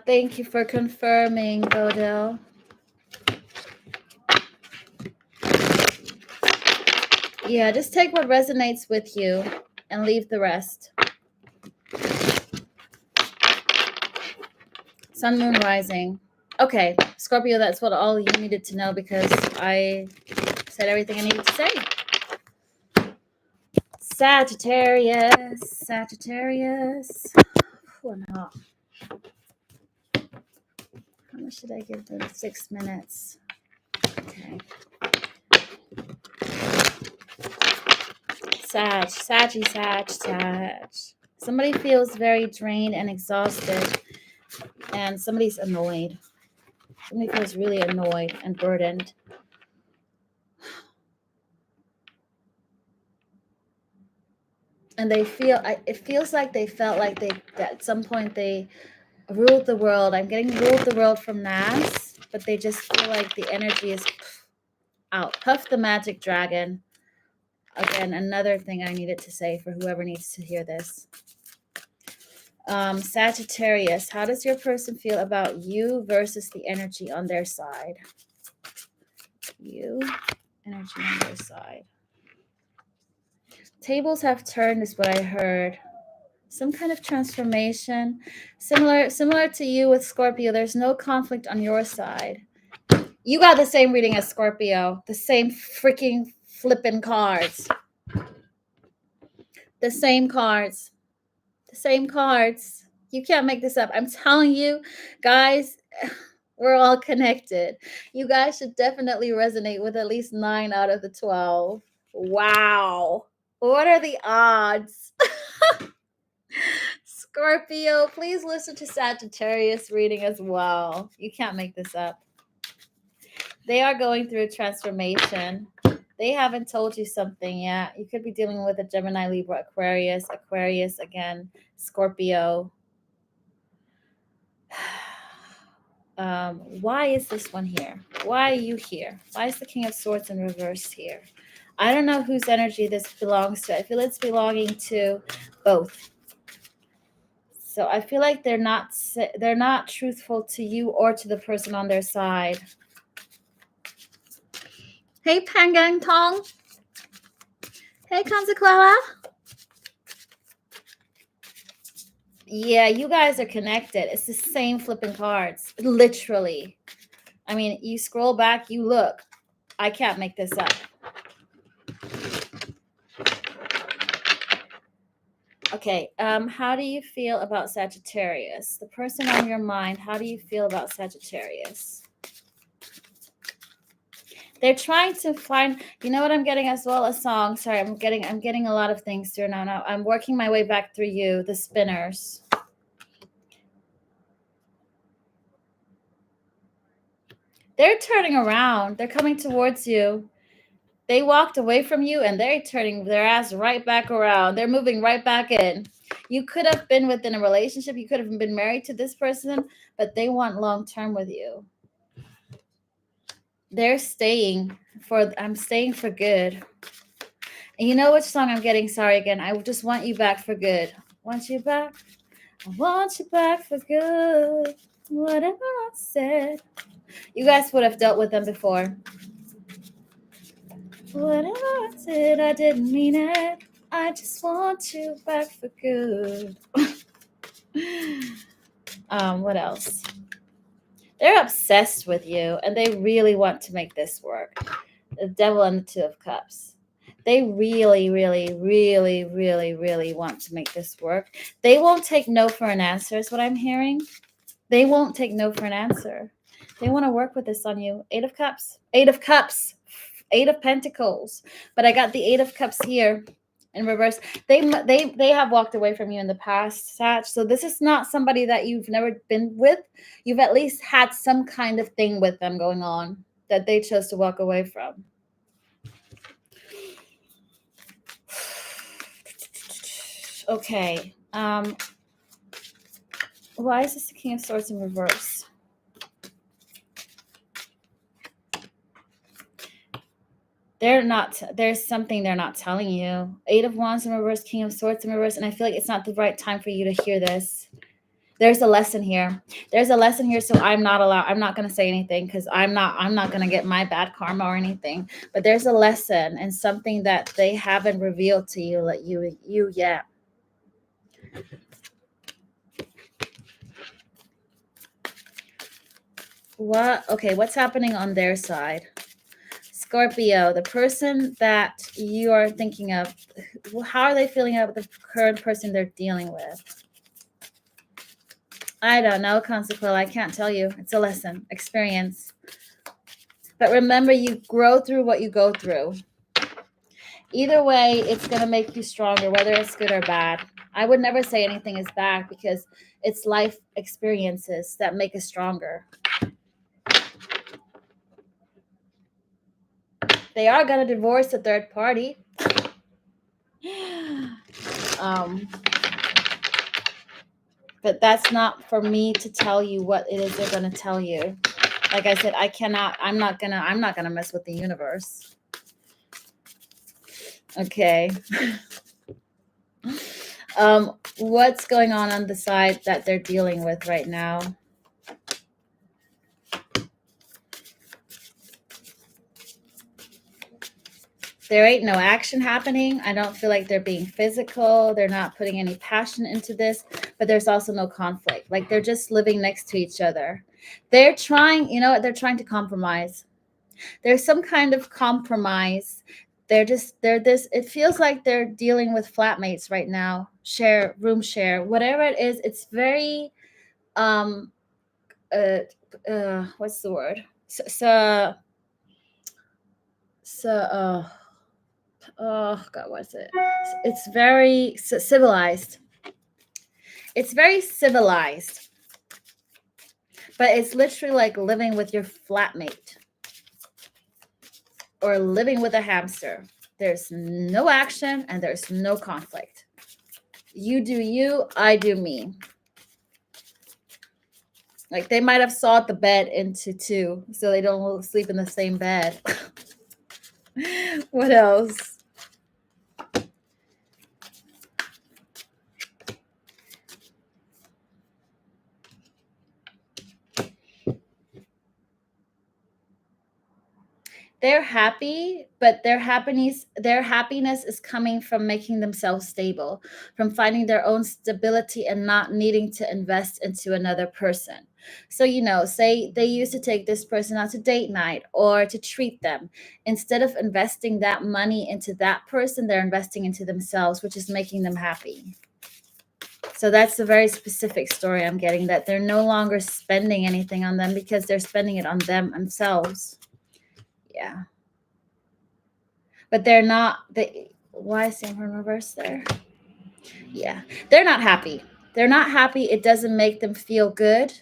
Speaker 1: Thank you for confirming, Bodil. Yeah, just take what resonates with you and leave the rest. Sun, moon, rising. Okay, Scorpio, that's what all you needed to know because I said everything I needed to say. Sagittarius. Oh, I'm hot. How much did I give them? 6 minutes. Okay. Sag. Somebody feels very drained and exhausted, and somebody's annoyed. Somebody feels really annoyed and burdened. And they feel, it feels like they felt like at some point they ruled the world. I'm getting ruled the world from Nas, but they just feel like the energy is out. Puff the magic dragon. Again, another thing I needed to say for whoever needs to hear this. Sagittarius, how does your person feel about you versus the energy on their side? You, energy on their side. Tables have turned is what I heard. Some kind of transformation. Similar to you with Scorpio, there's no conflict on your side. You got the same reading as Scorpio. The same freaking flipping cards. The same cards. You can't make this up. I'm telling you, guys, we're all connected. You guys should definitely resonate with at least 9 out of the 12. Wow. What are the odds? Scorpio, please listen to Sagittarius reading as well. You can't make this up. They are going through a transformation. They haven't told you something yet. You could be dealing with a Gemini, Libra, Aquarius again, Scorpio. Why is this one here? Why are you here? Why is the King of Swords in reverse here? I don't know whose energy this belongs to. I feel it's belonging to both. So I feel like they're not truthful to you or to the person on their side. Hey, Pangang Tong. Hey, Consequella. Yeah, you guys are connected. It's the same flipping cards, literally. I mean, you scroll back, you look. I can't make this up. Okay. How do you feel about Sagittarius? The person on your mind, how do you feel about Sagittarius? They're trying to find, you know what I'm getting as well? A song. Sorry, I'm getting a lot of things through now. Now I'm working my way back through you, the spinners. They're turning around. They're coming towards you. They walked away from you and they're turning their ass right back around. They're moving right back in. You could have been within a relationship. You could have been married to this person, but they want long term with you. They're staying I'm staying for good. And you know which song I'm getting? Sorry again. I just want you back for good. Want you back? I want you back for good. Whatever I said. You guys would have dealt with them before. Whatever I said, I didn't mean it. I just want you back for good. What else? They're obsessed with you and they really want to make this work. The Devil and the Two of Cups. They really, really, really, really, really want to make this work. They won't take no for an answer is what I'm hearing. They won't take no for an answer. They want to work with this on you. 8 of Cups. 8 of Cups. 8 of Pentacles. But I got the 8 of Cups here in reverse. They have walked away from you in the past, Sag. So this is not somebody that you've never been with. You've at least had some kind of thing with them going on that they chose to walk away from. Okay. Why is this the King of Swords in reverse? There's something they're not telling you. 8 of Wands in reverse, King of Swords in reverse, and I feel like it's not the right time for you to hear this. There's a lesson here. There's a lesson here, so I'm not going to say anything because I'm not going to get my bad karma or anything. But there's a lesson and something that they haven't revealed to you, like you yet. What? Okay, what's happening on their side? Scorpio, the person that you are thinking of, how are they feeling about the current person they're dealing with? I don't know, Consequel. I can't tell you. It's a lesson, experience. But remember, you grow through what you go through. Either way, it's going to make you stronger, whether it's good or bad. I would never say anything is bad because it's life experiences that make us stronger. They are going to divorce a third party. But that's not for me to tell you what it is they're going to tell you. Like I said, I'm not going to mess with the universe. Okay. What's going on the side that they're dealing with right now? There ain't no action happening. I don't feel like they're being physical. They're not putting any passion into this, but there's also no conflict. Like they're just living next to each other. They're trying, you know what? They're trying to compromise. There's some kind of compromise. It feels like they're dealing with flatmates right now. Room share, whatever it is. It's very, what's the word? Oh God, what's it? It's very civilized. It's very civilized, but it's literally like living with your flatmate or living with a hamster. There's no action and there's no conflict. You do you, I do me. Like they might have sawed the bed into two so they don't sleep in the same bed. What else? They're happy, but their happiness is coming from making themselves stable, from finding their own stability and not needing to invest into another person. So, say they used to take this person out to date night or to treat them. Instead of investing that money into that person, they're investing into themselves, which is making them happy. So that's a very specific story I'm getting, that they're no longer spending anything on them because they're spending it on themselves. Yeah. But they're not, why is Sam in reverse there? Yeah. They're not happy. They're not happy. It doesn't make them feel good.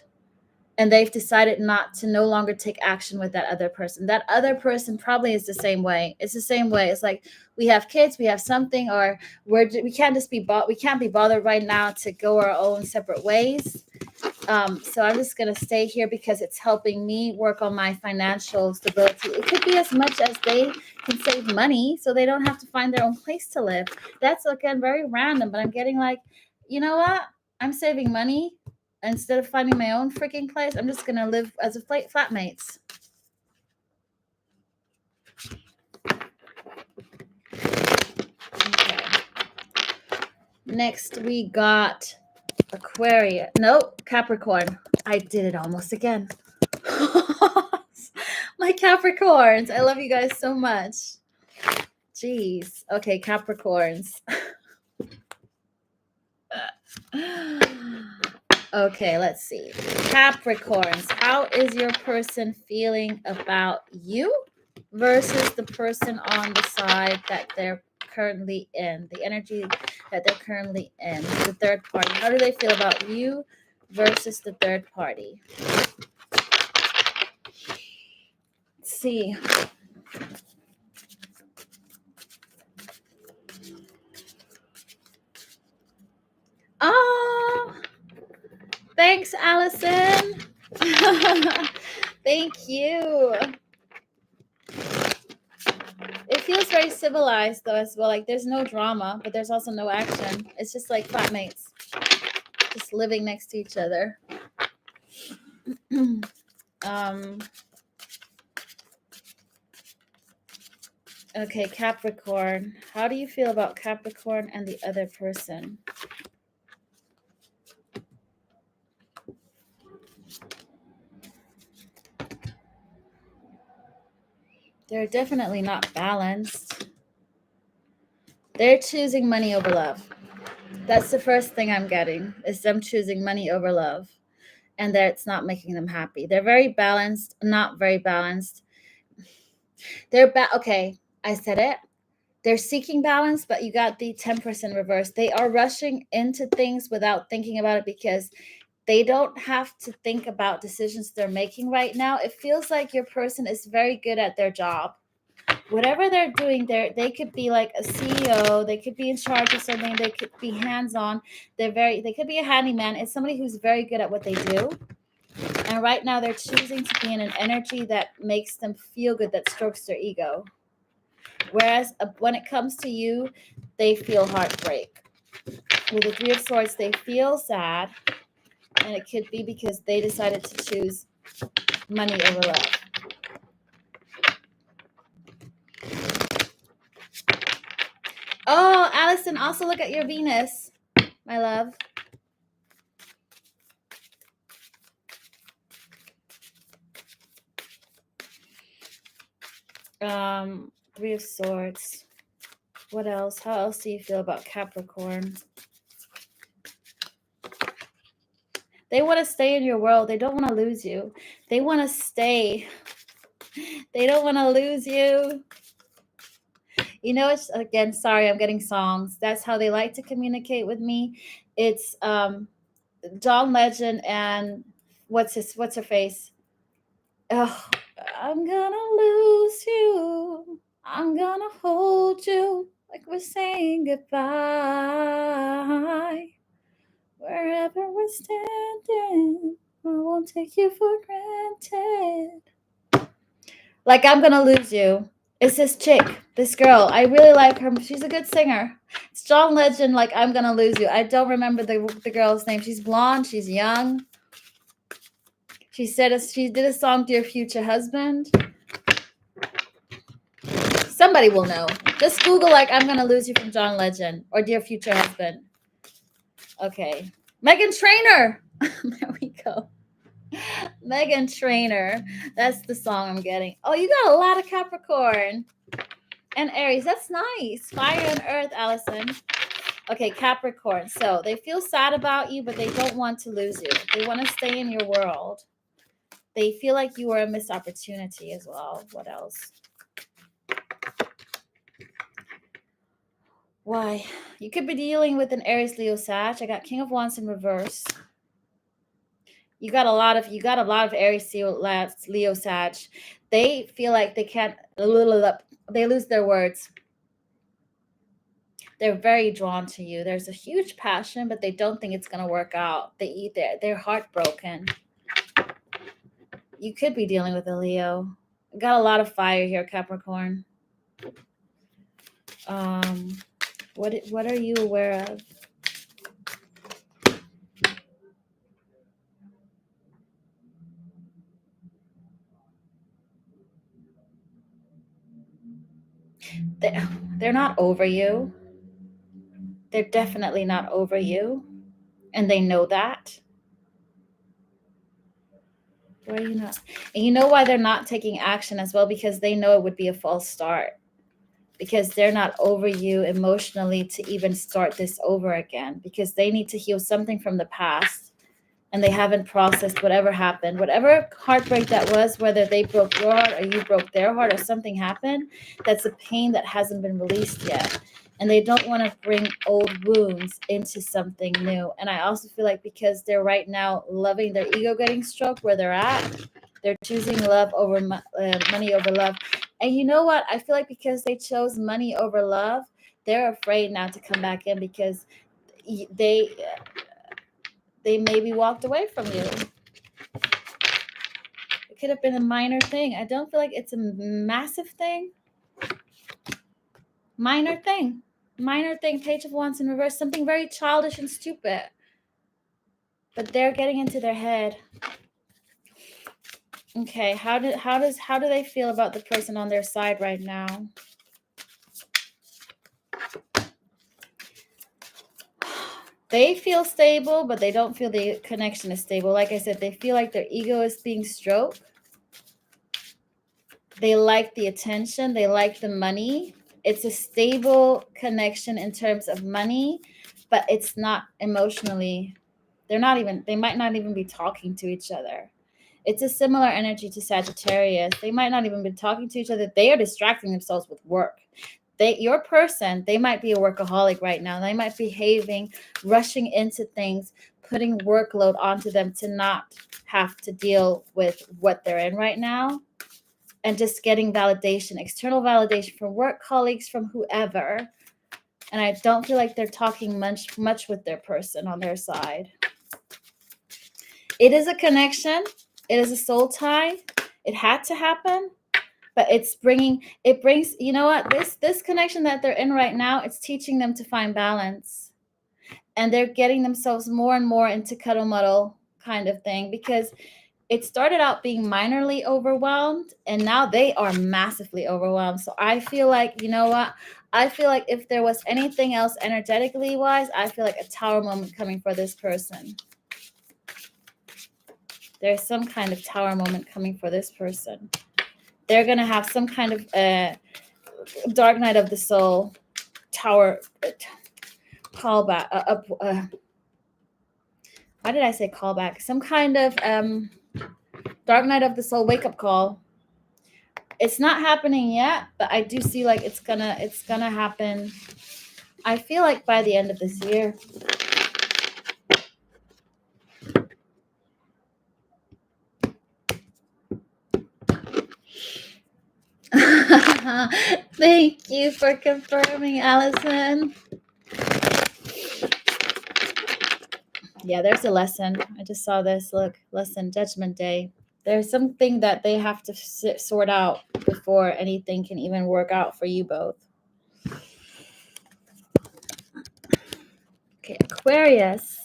Speaker 1: And they've decided not to no longer take action with that other person. That other person probably is the same way. It's the same way. It's like, we have kids, we have something, or we can't just be we can't be bothered right now to go our own separate ways. So I'm just gonna stay here because it's helping me work on my financial stability. It could be as much as they can save money so they don't have to find their own place to live. That's, again, very random, but I'm getting like, you know what? I'm saving money. Instead of finding my own freaking place, I'm just going to live as a flatmates. Okay. Next, we got Aquarius. No, Capricorn. I did it almost again. My Capricorns. I love you guys so much. Jeez. Okay, Capricorns. Okay, let's see. Capricorns, how is your person feeling about you versus the person on the side that they're currently in, the energy that they're currently in, the third party? How do they feel about you versus the third party? Let's see. Oh, thanks, Allison. Thank you. It feels very civilized, though, as well. Like, there's no drama, but there's also no action. It's just like flatmates, just living next to each other. Okay, Capricorn. How do you feel about Capricorn and the other person? They're definitely not balanced. They're choosing money over love. That's the first thing I'm getting, is them choosing money over love. And that it's not making them happy. They're very balanced, not very balanced. They're okay, I said it. They're seeking balance, but you got the 10% reverse. They are rushing into things without thinking about it because they don't have to think about decisions they're making right now. It feels like your person is very good at their job. Whatever they're doing, they could be like a CEO, they could be in charge of something, they could be hands-on, they could be a handyman. It's somebody who's very good at what they do. And right now they're choosing to be in an energy that makes them feel good, that strokes their ego. Whereas when it comes to you, they feel heartbreak. With the Three of Swords, they feel sad. And it could be because they decided to choose money over love. Oh, Allison, also look at your Venus, my love. Three of Swords. What else? How else do you feel about Capricorn? They want to stay in your world. They don't want to lose you. They want to stay. They don't want to lose you. You know, it's, again, sorry, I'm getting songs. That's how they like to communicate with me. It's John Legend and what's her face? Oh, I'm gonna lose you. I'm gonna hold you like we're saying goodbye. Wherever we're standing, I won't take you for granted. Like, I'm gonna lose you. It's this chick, this girl. I really like her. She's a good singer. It's John Legend, like, I'm gonna lose you. I don't remember the girl's name. She's blonde. She's young. She did a song, Dear Future Husband. Somebody will know. Just Google, like, I'm gonna lose you from John Legend or Dear Future Husband. Okay. Meghan Trainor. There we go. Meghan Trainor. That's the song I'm getting. Oh, you got a lot of Capricorn and Aries. That's nice. Fire and earth, Allison. Okay, Capricorn. So they feel sad about you, but they don't want to lose you. They want to stay in your world. They feel like you are a missed opportunity as well. What else? Why? You could be dealing with an Aries, Leo, Sag. I got King of Wands in reverse. You got a lot of Aries, Leo, Sag. They feel like they can't. They lose their words. They're very drawn to you. There's a huge passion, but they don't think it's gonna work out. They're heartbroken. You could be dealing with a Leo. Got a lot of fire here, Capricorn. What are you aware of? They're not over you. They're definitely not over you, and they know that. Why are you not? And you know why they're not taking action as well? Because they know it would be a false start. Because they're not over you emotionally to even start this over again. Because they need to heal something from the past, and they haven't processed whatever happened. Whatever heartbreak that was, whether they broke your heart or you broke their heart or something happened, that's a pain that hasn't been released yet. And they don't want to bring old wounds into something new. And I also feel like because they're right now loving their ego getting stroked where they're at, they're choosing love over money over love. And you know what? I feel like because they chose money over love, they're afraid now to come back in because they maybe walked away from you. It could have been a minor thing. I don't feel like it's a massive thing. Minor thing. Page of Wands in reverse. Something very childish and stupid. But they're getting into their head. Okay, how do they feel about the person on their side right now? They feel stable, but they don't feel the connection is stable. Like I said, they feel like their ego is being stroked. They like the attention. They like the money. It's a stable connection in terms of money, but it's not emotionally. They might not even be talking to each other. It's a similar energy to Sagittarius. They might not even be talking to each other. They are distracting themselves with work. Your person, they might be a workaholic right now. They might be behaving, rushing into things, putting workload onto them to not have to deal with what they're in right now. And just getting validation, external validation from work colleagues, from whoever. And I don't feel like they're talking much with their person on their side. It is a connection. It is a soul tie. It had to happen. But it brings, you know what, this connection that they're in right now, it's teaching them to find balance. And they're getting themselves more and more into cuddle muddle kind of thing, because it started out being minorly overwhelmed, and now they are massively overwhelmed. So I feel like, you know what? I feel like if there was anything else energetically wise, I feel like a tower moment coming for this person. There's some kind of tower moment coming for this person. They're going to have some kind of dark night of the soul tower callback. Why did I say callback? Some kind of dark night of the soul wake up call. It's not happening yet, but I do see like it's gonna happen. I feel like by the end of this year. Thank you for confirming, Allison. Yeah, there's a lesson. I just saw this. Look, lesson, Judgment Day. There's something that they have to sort out before anything can even work out for you both. Okay, Aquarius.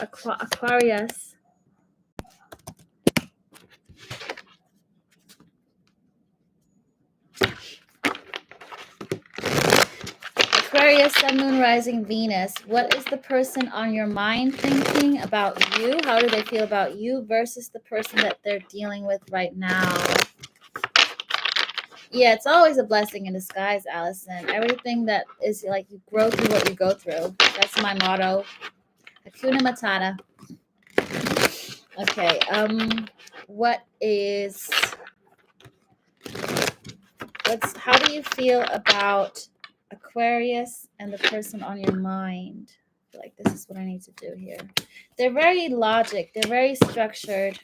Speaker 1: Aquarius. Aquarius, Sun, Moon, Rising, Venus. What is the person on your mind thinking about you? How do they feel about you versus the person that they're dealing with right now? Yeah, it's always a blessing in disguise, Allison. Everything that is like you grow through what you go through. That's my motto. Hakuna Matata. Okay. How do you feel about Aquarius and the person on your mind? I feel like this is what I need to do here. They're very logic. They're very structured.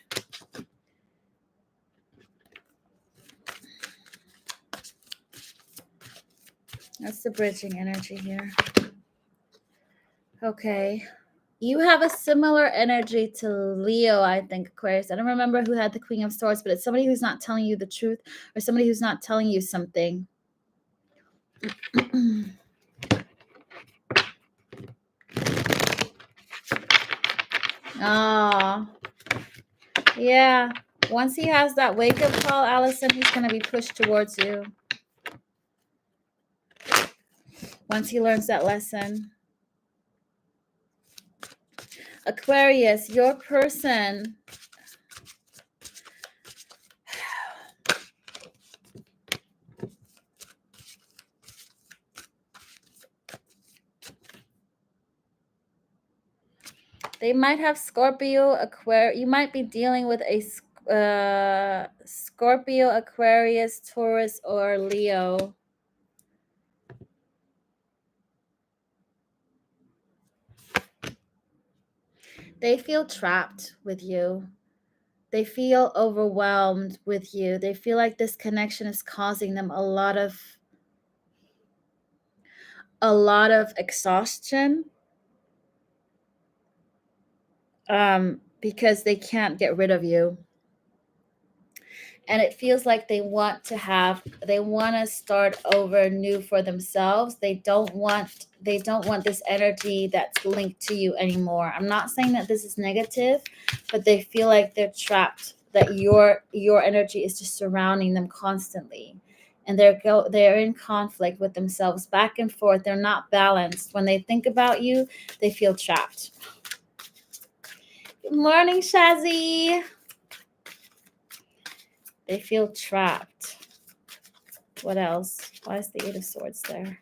Speaker 1: That's the bridging energy here. Okay. You have a similar energy to Leo, I think, Aquarius. I don't remember who had the Queen of Swords, but it's somebody who's not telling you the truth or somebody who's not telling you something. Oh, yeah. Once he has that wake-up call, Allison, he's going to be pushed towards you. Once he learns that lesson. Aquarius, your person... They might have Scorpio, Aquarius. You might be dealing with a Scorpio, Aquarius, Taurus, or Leo. They feel trapped with you. They feel overwhelmed with you. They feel like this connection is causing them a lot of exhaustion. Because they can't get rid of you. And it feels like they want to start over new for themselves. They don't want this energy that's linked to you anymore. I'm not saying that this is negative, but they feel like they're trapped, that your energy is just surrounding them constantly. And they're in conflict with themselves, back and forth. They're not balanced. When they think about you, they feel trapped. Good morning, Shazzy. They feel trapped. What else? Why is the Eight of Swords there?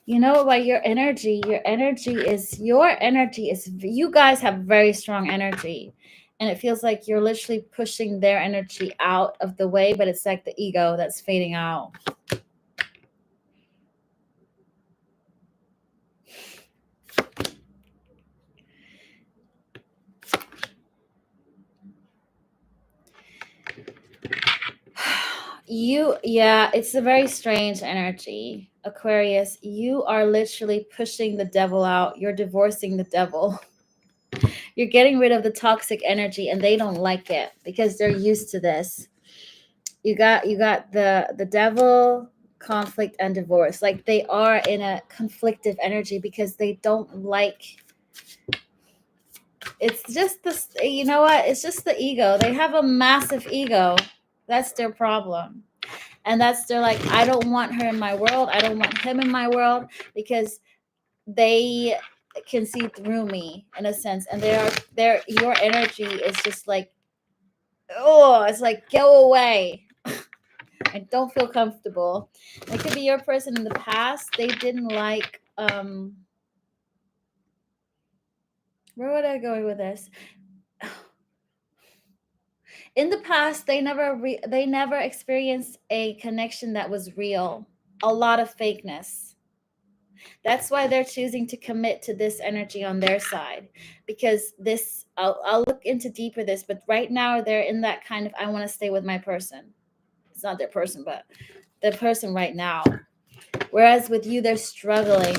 Speaker 1: You know what? Your energy is, you guys have very strong energy. And it feels like you're literally pushing their energy out of the way, but it's like the ego that's fading out. It's a very strange energy, Aquarius. You are literally pushing the devil out. You're divorcing the devil. You're getting rid of the toxic energy, and they don't like it because they're used to this. You got the devil, conflict, and divorce. Like, they are in a conflictive energy because they don't like. It's just this, you know what? It's just the ego. They have a massive ego. That's their problem. And they're like, I don't want her in my world. I don't want him in my world, because they can see through me in a sense. And your energy is just like, oh, it's like, go away. I don't feel comfortable. It could be your person in the past. They didn't like, where would I go with this? In the past, they never experienced a connection that was real. A lot of fakeness. That's why they're choosing to commit to this energy on their side, because this, I'll look into deeper this, but right now they're in that kind of, I want to stay with my person. It's not their person, but the person right now. Whereas with you, they're struggling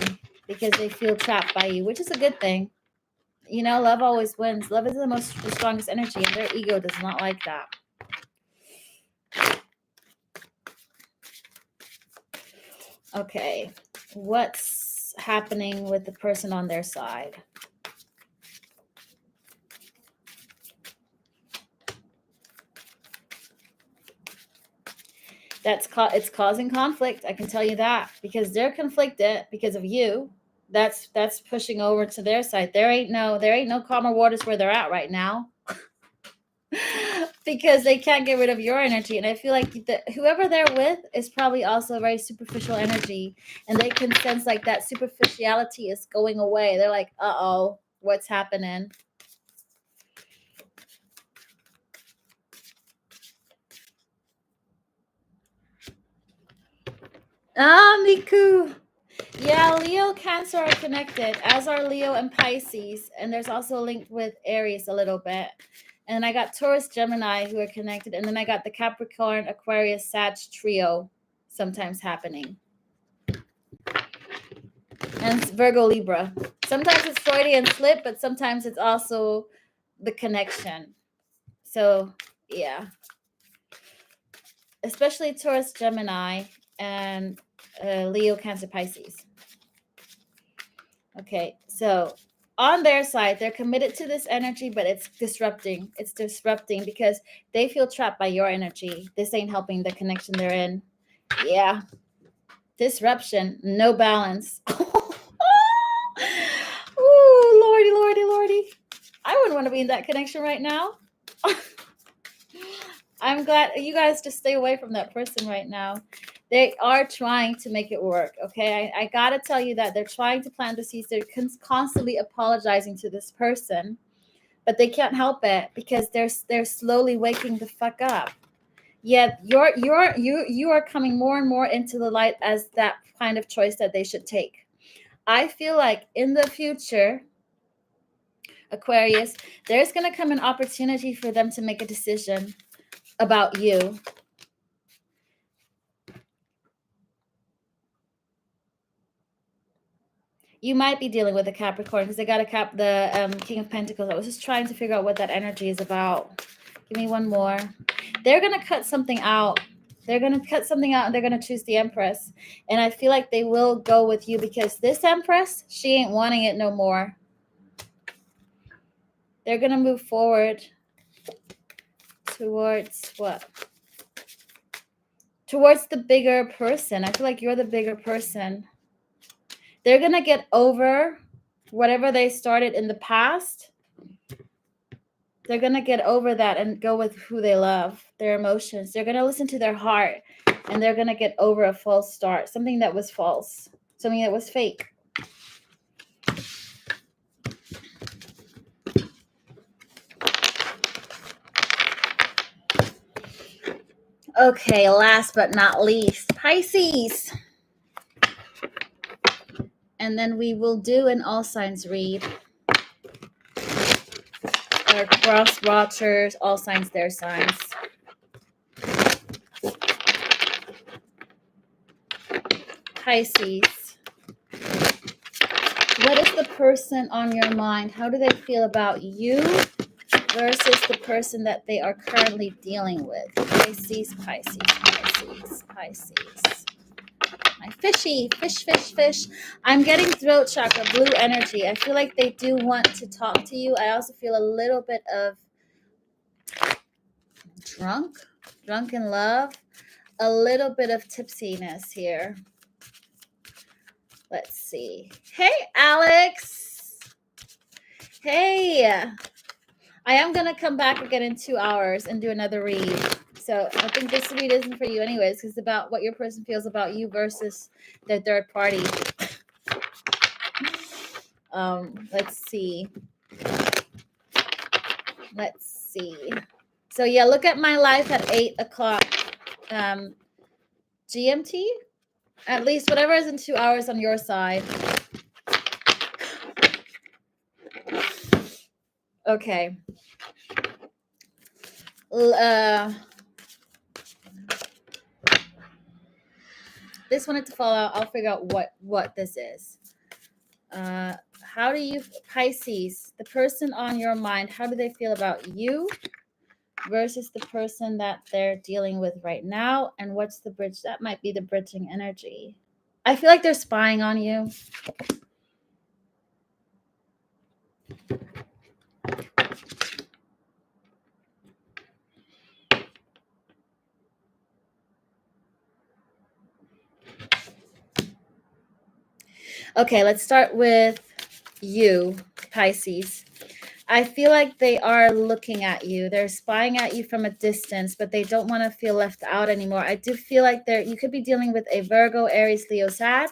Speaker 1: because they feel trapped by you, which is a good thing. You know, love always wins. Love is the strongest energy, and their ego does not like that. Okay, what's happening with the person on their side? It's causing conflict. I can tell you that, because they're conflicted because of you. That's pushing over to their side. There ain't no calmer waters where they're at right now. Because they can't get rid of your energy. And I feel like whoever they're with is probably also a very superficial energy, and they can sense like that superficiality is going away. They're like, uh-oh, what's happening? Miku. Yeah, Leo, Cancer are connected, as are Leo and Pisces. And there's also a link with Aries a little bit. And I got Taurus, Gemini who are connected. And then I got the Capricorn, Aquarius, Sag trio sometimes happening. And Virgo, Libra. Sometimes it's Freudian slip, but sometimes it's also the connection. So, yeah. Especially Taurus, Gemini, and Leo, Cancer, Pisces. Okay, so on their side, they're committed to this energy, but it's disrupting. It's disrupting because they feel trapped by your energy. This ain't helping the connection they're in. Yeah. Disruption, no balance. Ooh, lordy, lordy, lordy. I wouldn't want to be in that connection right now. I'm glad you guys just stay away from that person right now. They are trying to make it work. Okay. I got to tell you that they're trying to plant the seeds. They're constantly apologizing to this person, but they can't help it because they're slowly waking the fuck up. Yet you are coming more and more into the light as that kind of choice that they should take. I feel like in the future, Aquarius, there's going to come an opportunity for them to make a decision about you. You might be dealing with a Capricorn because they got the King of Pentacles. I was just trying to figure out what that energy is about. Give me one more. They're going to cut something out. They're going to cut something out and they're going to choose the Empress. And I feel like they will go with you because this Empress, she ain't wanting it no more. They're going to move forward towards what? Towards the bigger person. I feel like you're the bigger person. They're going to get over whatever they started in the past. They're going to get over that and go with who they love, their emotions. They're going to listen to their heart, and they're going to get over a false start, something that was false, something that was fake. Okay, last but not least, Pisces. And then we will do an all signs read. Our cross watchers, all signs, their signs. Pisces. What is the person on your mind? How do they feel about you versus the person that they are currently dealing with? Pisces, Pisces, Pisces, Pisces. My fishy, fish. I'm getting throat chakra, blue energy. I feel like they do want to talk to you. I also feel a little bit of drunk in love, a little bit of tipsiness here. Let's see. Hey, Alex. Hey. I am going to come back again in 2 hours and do another read. So I think this read isn't for you anyways, because it's about what your person feels about you versus their third party. Let's see. So yeah, look at my life at 8 o'clock GMT. At least whatever is in 2 hours on your side. Okay. This wanted to fall out. I'll figure out what this is. How do you, Pisces, the person on your mind, how do they feel about you versus the person that they're dealing with right now? And what's the bridge? That might be the bridging energy. I feel like they're spying on you. Okay, let's start with you, Pisces. I feel like they are looking at you. They're spying at you from a distance, but they don't want to feel left out anymore. I do feel like you could be dealing with a Virgo, Aries, Leo, Sag.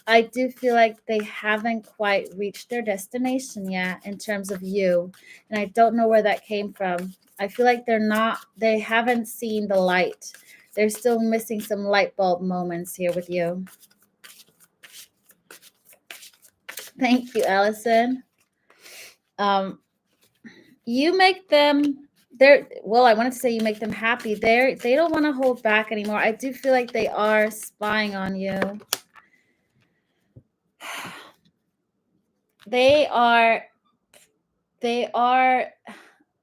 Speaker 1: I do feel like they haven't quite reached their destination yet in terms of you. And I don't know where that came from. I feel like they haven't seen the light. They're still missing some light bulb moments here with you. Thank you, Allison. You make them I wanted to say you make them happy. They don't want to hold back anymore. I do feel like they are spying on you. They are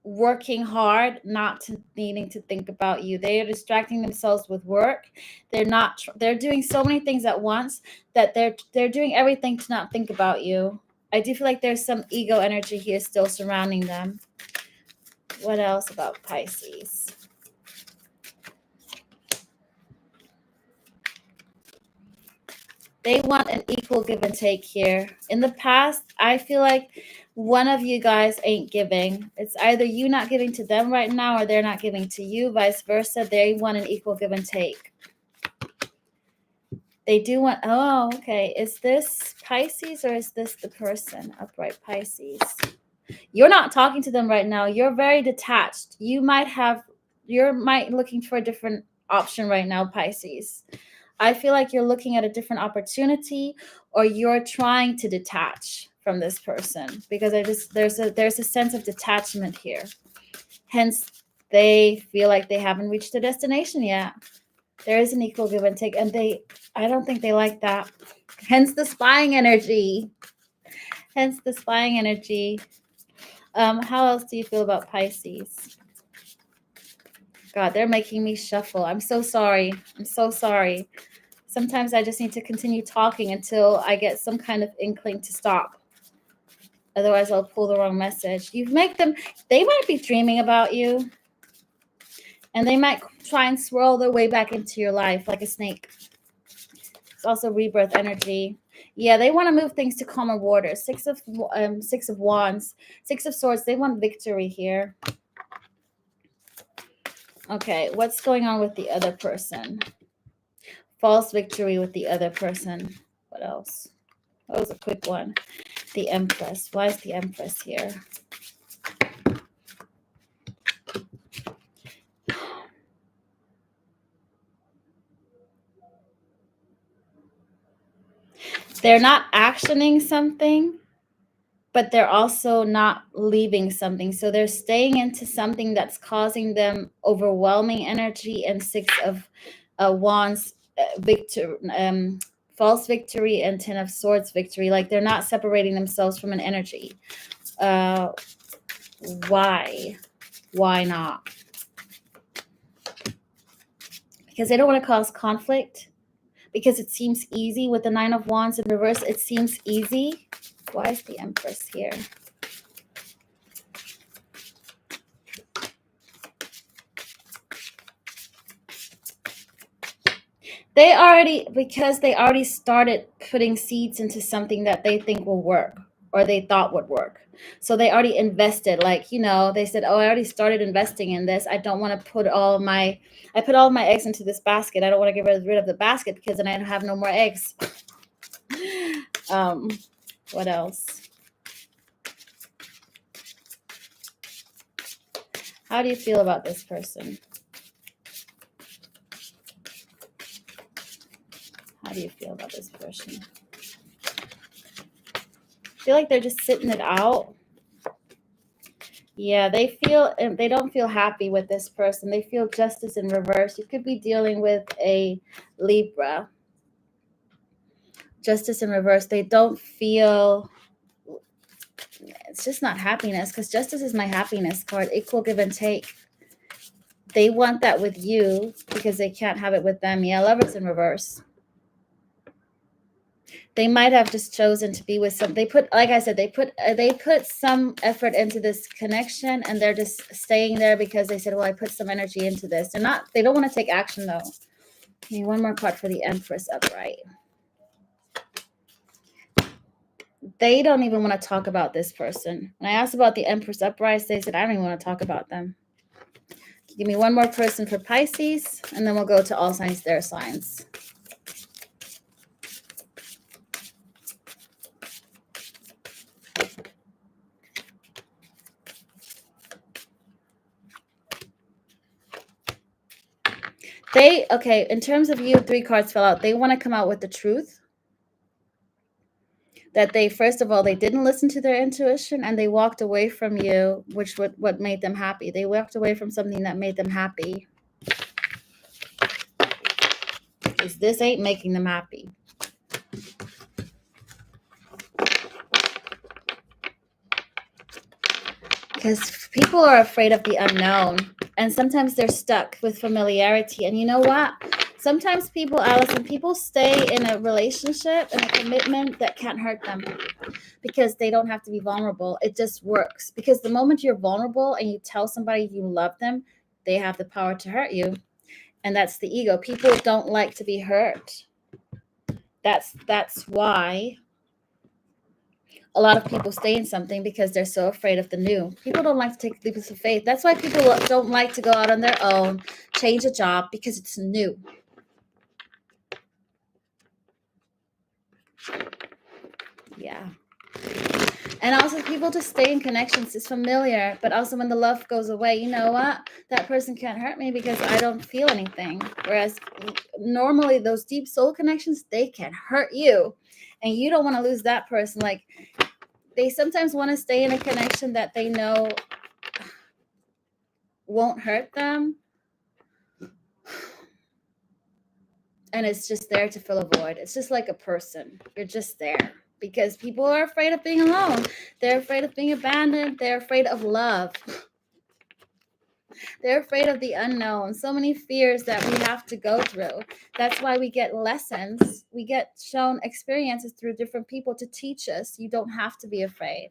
Speaker 1: working hard, not needing to think about you. They are distracting themselves with work. They're doing so many things at once that they're doing everything to not think about you. I do feel like there's some ego energy here still surrounding them. What else about Pisces? They want an equal give and take here. In the past, I feel like one of you guys ain't giving. It's either you not giving to them right now or they're not giving to you, vice versa. They want an equal give and take. They do want, oh, okay. Is this Pisces or is this the person? Upright Pisces. You're not talking to them right now. You're very detached. You're looking for a different option right now, Pisces. I feel like you're looking at a different opportunity, or you're trying to detach from this person, because there's a sense of detachment here. Hence, they feel like they haven't reached their destination yet. There is an equal give and take, and I don't think they like that. Hence the spying energy. How else do you feel about Pisces? God, they're making me shuffle. I'm so sorry. Sometimes I just need to continue talking until I get some kind of inkling to stop. Otherwise, I'll pull the wrong message. They might be dreaming about you. And they might try and swirl their way back into your life like a snake. It's also rebirth energy. Yeah, they want to move things to calmer waters. Six of Wands, Six of Swords. They want victory here. Okay, what's going on with the other person? False victory with the other person. What else? That was a quick one. The Empress. Why is the Empress here? They're not actioning something, but they're also not leaving something. So they're staying into something that's causing them overwhelming energy. And Six of Wands, false victory, and Ten of Swords victory. Like they're not separating themselves from an energy. Why? Why not? Because they don't want to cause conflict. Because it seems easy with the Nine of Wands in reverse. It seems easy. Why is the Empress here? Because they already started putting seeds into something that they think will work, or they thought would work. So they already invested, they said, oh, I already started investing in this. I don't want to put all my eggs into this basket. I don't want to get rid of the basket because then I have no more eggs. What else? How do you feel about this person? How do you feel about this person? I feel like they're just sitting it out. Yeah, they don't feel happy with this person. They feel justice in reverse. You could be dealing with a Libra. Justice in reverse. They don't feel, it's just not happiness, because justice is my happiness card. Equal give and take. They want that with you because they can't have it with them. Yeah, Lovers in reverse. They might have just chosen to be with some. They put some effort into this connection, and they're just staying there because they said, well, I put some energy into this. They don't want to take action though. Okay, one more card for the Empress upright. they don't even want to talk about this person. When I asked about the Empress Uprise, they said, I don't even want to talk about them. Give me one more person for Pisces, and then we'll go to all signs, their signs. Okay, in terms of you, 3 cards fell out. They want to come out with the truth. That they, first of all, they didn't listen to their intuition and they walked away from you, which what made them happy. They walked away from something that made them happy. Because this ain't making them happy. Because people are afraid of the unknown. And sometimes they're stuck with familiarity. And you know what? Sometimes people, Allison, people stay in a relationship and a commitment that can't hurt them. Because they don't have to be vulnerable. It just works. Because the moment you're vulnerable and you tell somebody you love them, they have the power to hurt you. And that's the ego. People don't like to be hurt. That's why a lot of people stay in something, because they're so afraid of the new. People don't like to take leaps of faith. That's why people don't like to go out on their own, change a job, because it's new. Yeah. And also people just stay in connections. It's familiar, but also when the love goes away, you know what? That person can't hurt me because I don't feel anything. Whereas normally those deep soul connections, they can hurt you. And you don't want to lose that person. Like, they sometimes want to stay in a connection that they know won't hurt them. And it's just there to fill a void. It's just like a person. You're just there. Because people are afraid of being alone. They're afraid of being abandoned. They're afraid of love. They're afraid of the unknown. So many fears that we have to go through. That's why we get lessons. We get shown experiences through different people to teach us. You don't have to be afraid.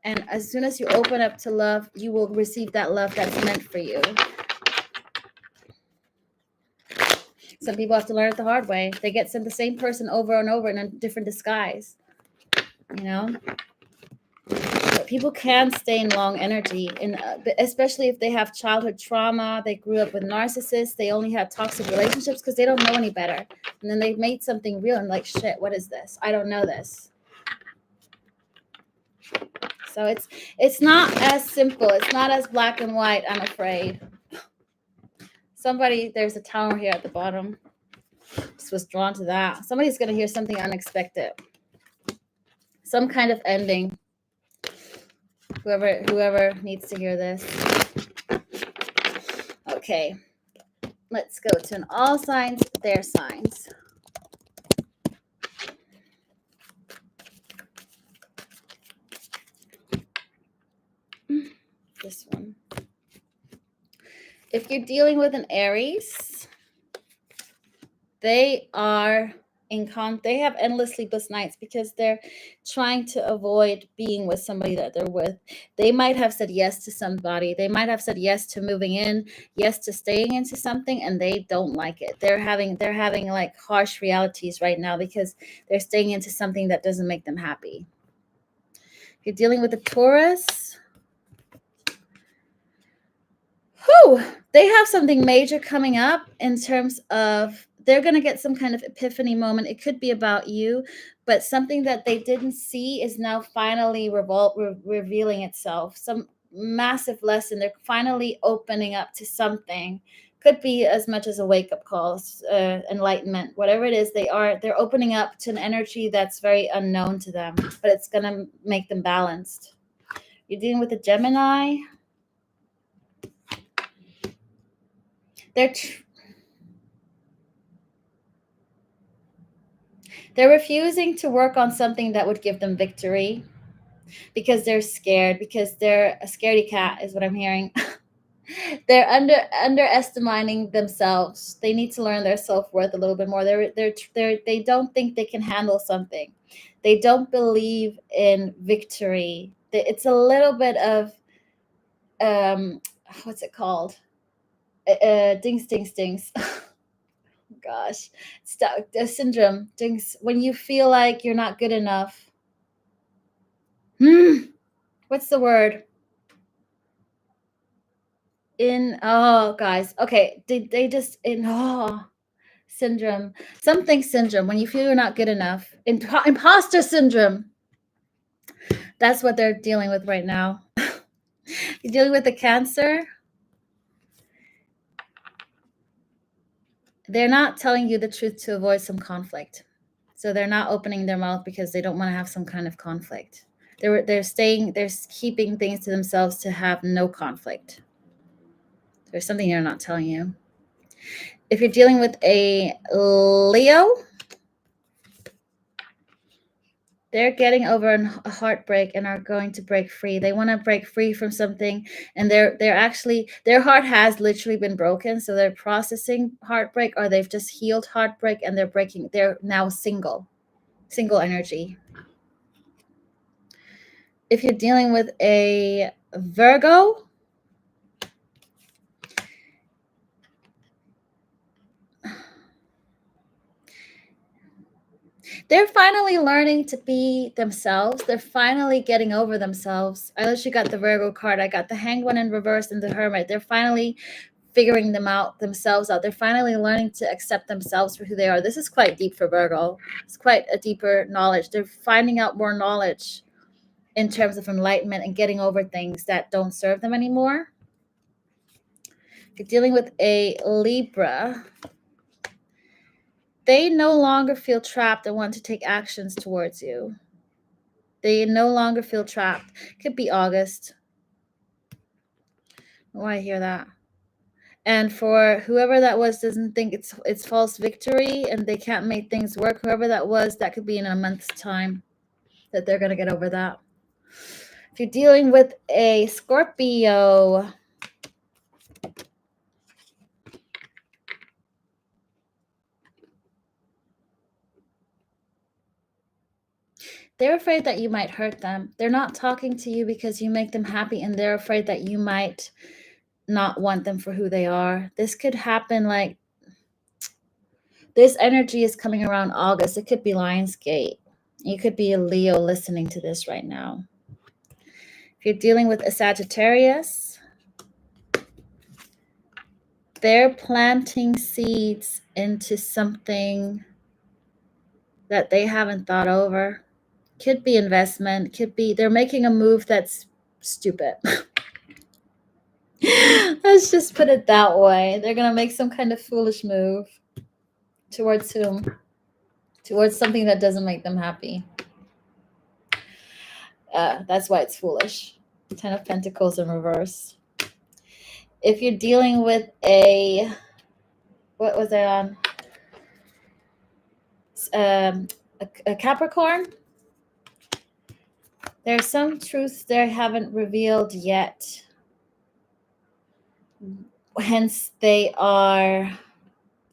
Speaker 1: And as soon as you open up to love, you will receive that love that's meant for you. Some people have to learn it the hard way. They get sent the same person over and over in a different disguise. You know? But people can stay in long energy, especially if they have childhood trauma, they grew up with narcissists, they only had toxic relationships because they don't know any better. And then they made something real and like, shit, what is this? I don't know this. So it's not as simple. It's not as black and white, I'm afraid. There's a tower here at the bottom. Just was drawn to that. Somebody's going to hear something unexpected. Some kind of ending. Whoever needs to hear this. Okay. Let's go to an all signs, their signs. This one. If you're dealing with an Aries, they are they have endless sleepless nights because they're trying to avoid being with somebody that they're with. They might have said yes to somebody. They might have said yes to moving in, yes to staying into something, and they don't like it. They're having like harsh realities right now because they're staying into something that doesn't make them happy. If you're dealing with a Taurus, they have something major coming up in terms of they're going to get some kind of epiphany moment. It could be about you, but something that they didn't see is now finally revealing itself. Some massive lesson. They're finally opening up to something. Could be as much as a wake-up call, enlightenment, whatever it is. They're opening up to an energy that's very unknown to them, but it's going to make them balanced. You're dealing with a Gemini. They're refusing to work on something that would give them victory because they're scared, because they're a scaredy cat is what I'm hearing. They're underestimating themselves. They need to learn their self-worth a little bit more. They don't think they can handle something. They don't believe in victory. It's a little bit of what's it called? Dings. Gosh, the syndrome. When you feel like you're not good enough, What's the word? Oh, guys. Okay. They just, syndrome. Something syndrome. When you feel you're not good enough. Imposter syndrome. That's what they're dealing with right now. You're dealing with the Cancer. They're not telling you the truth to avoid some conflict. So they're not opening their mouth because they don't want to have some kind of conflict. They're keeping things to themselves to have no conflict. There's something they're not telling you. If you're dealing with a Leo, they're getting over a heartbreak and are going to break free. They want to break free from something, and their heart has literally been broken, so they're processing heartbreak, or they've just healed heartbreak, and they're now single energy. If you're dealing with a Virgo, they're finally learning to be themselves. They're finally getting over themselves. I literally got the Virgo card. I got the Hanged One in reverse and the Hermit. They're finally figuring themselves out. They're finally learning to accept themselves for who they are. This is quite deep for Virgo. It's quite a deeper knowledge. They're finding out more knowledge in terms of enlightenment and getting over things that don't serve them anymore. If you're dealing with a Libra, they no longer feel trapped and want to take actions towards you. They no longer feel trapped. Could be August. Why I hear that? And for whoever that was doesn't think it's false victory and they can't make things work, whoever that was, that could be in a month's time that they're going to get over that. If you're dealing with a Scorpio, they're afraid that you might hurt them. They're not talking to you because you make them happy, and they're afraid that you might not want them for who they are. This could happen like this energy is coming around August. It could be Lionsgate. You could be a Leo listening to this right now. If you're dealing with a Sagittarius, they're planting seeds into something that they haven't thought over. Could be investment. Could be they're making a move that's stupid. Let's just put it that way. They're going to make some kind of foolish move. Towards whom? Towards something that doesn't make them happy. That's why it's foolish. 10 of Pentacles in reverse. If you're dealing with a, what was I on? A Capricorn, there's some truths they haven't revealed yet. Hence, they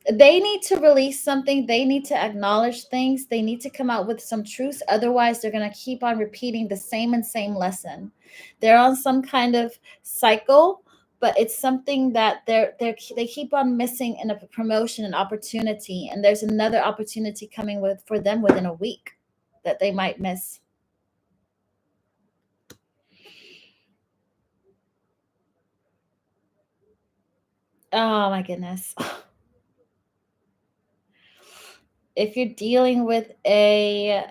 Speaker 1: need to release something. They need to acknowledge things. They need to come out with some truths. Otherwise, they're going to keep on repeating the same lesson. They're on some kind of cycle, but it's something that they keep on missing in a promotion and opportunity. And there's another opportunity coming for them within a week that they might miss. Oh my goodness. If you're dealing with a,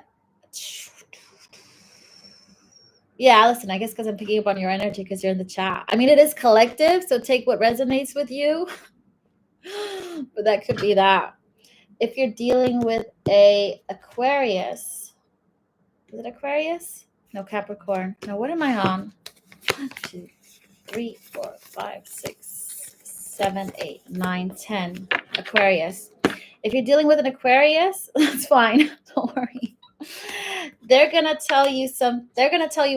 Speaker 1: yeah, listen, I guess because I'm picking up on your energy because you're in the chat. I mean, it is collective, so take what resonates with you. But that could be that. If you're dealing with a Aquarius, is it Aquarius? No, Capricorn. No, what am I on? 1, 2, 3, 4, 5, 6, 7, 8, 9, 10. Aquarius. If you're dealing with an Aquarius, that's fine. Don't worry. They're gonna tell you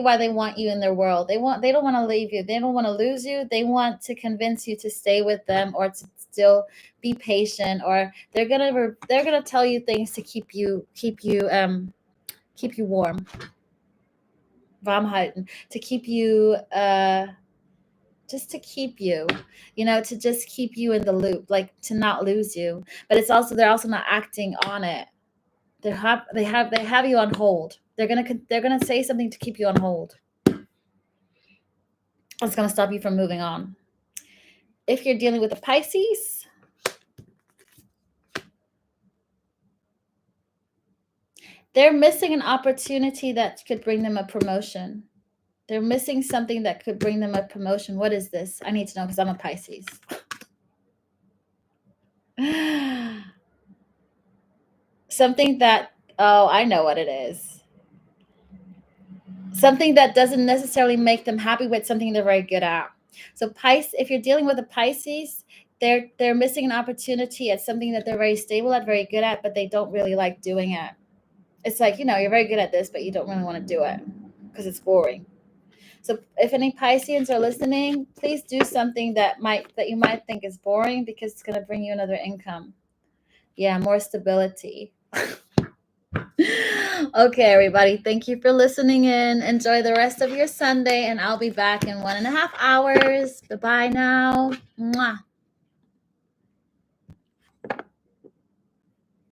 Speaker 1: why they want you in their world. They don't want to leave you. They don't want to lose you. They want to convince you to stay with them or to still be patient. Or they're gonna tell you things to keep you warm. Warm halten. To keep you just to keep you, to just keep you in the loop, like to not lose you. But they're also not acting on it. They have you on hold. They're gonna say something to keep you on hold. It's gonna stop you from moving on. If you're dealing with a Pisces, they're missing an opportunity that could bring them a promotion. They're missing something that could bring them a promotion. What is this? I need to know because I'm a Pisces. Something that, oh, I know what it is. Something that doesn't necessarily make them happy, but something they're very good at. So Pisces, if you're dealing with a Pisces, they're missing an opportunity at something that they're very stable at, very good at, but they don't really like doing it. It's like, you're very good at this, but you don't really want to do it because it's boring. So if any Pisceans are listening, please do something that you might think is boring because it's going to bring you another income. Yeah, more stability. Okay, everybody. Thank you for listening in. Enjoy the rest of your Sunday, and I'll be back in 1.5 hours. Bye-bye now. Mwah.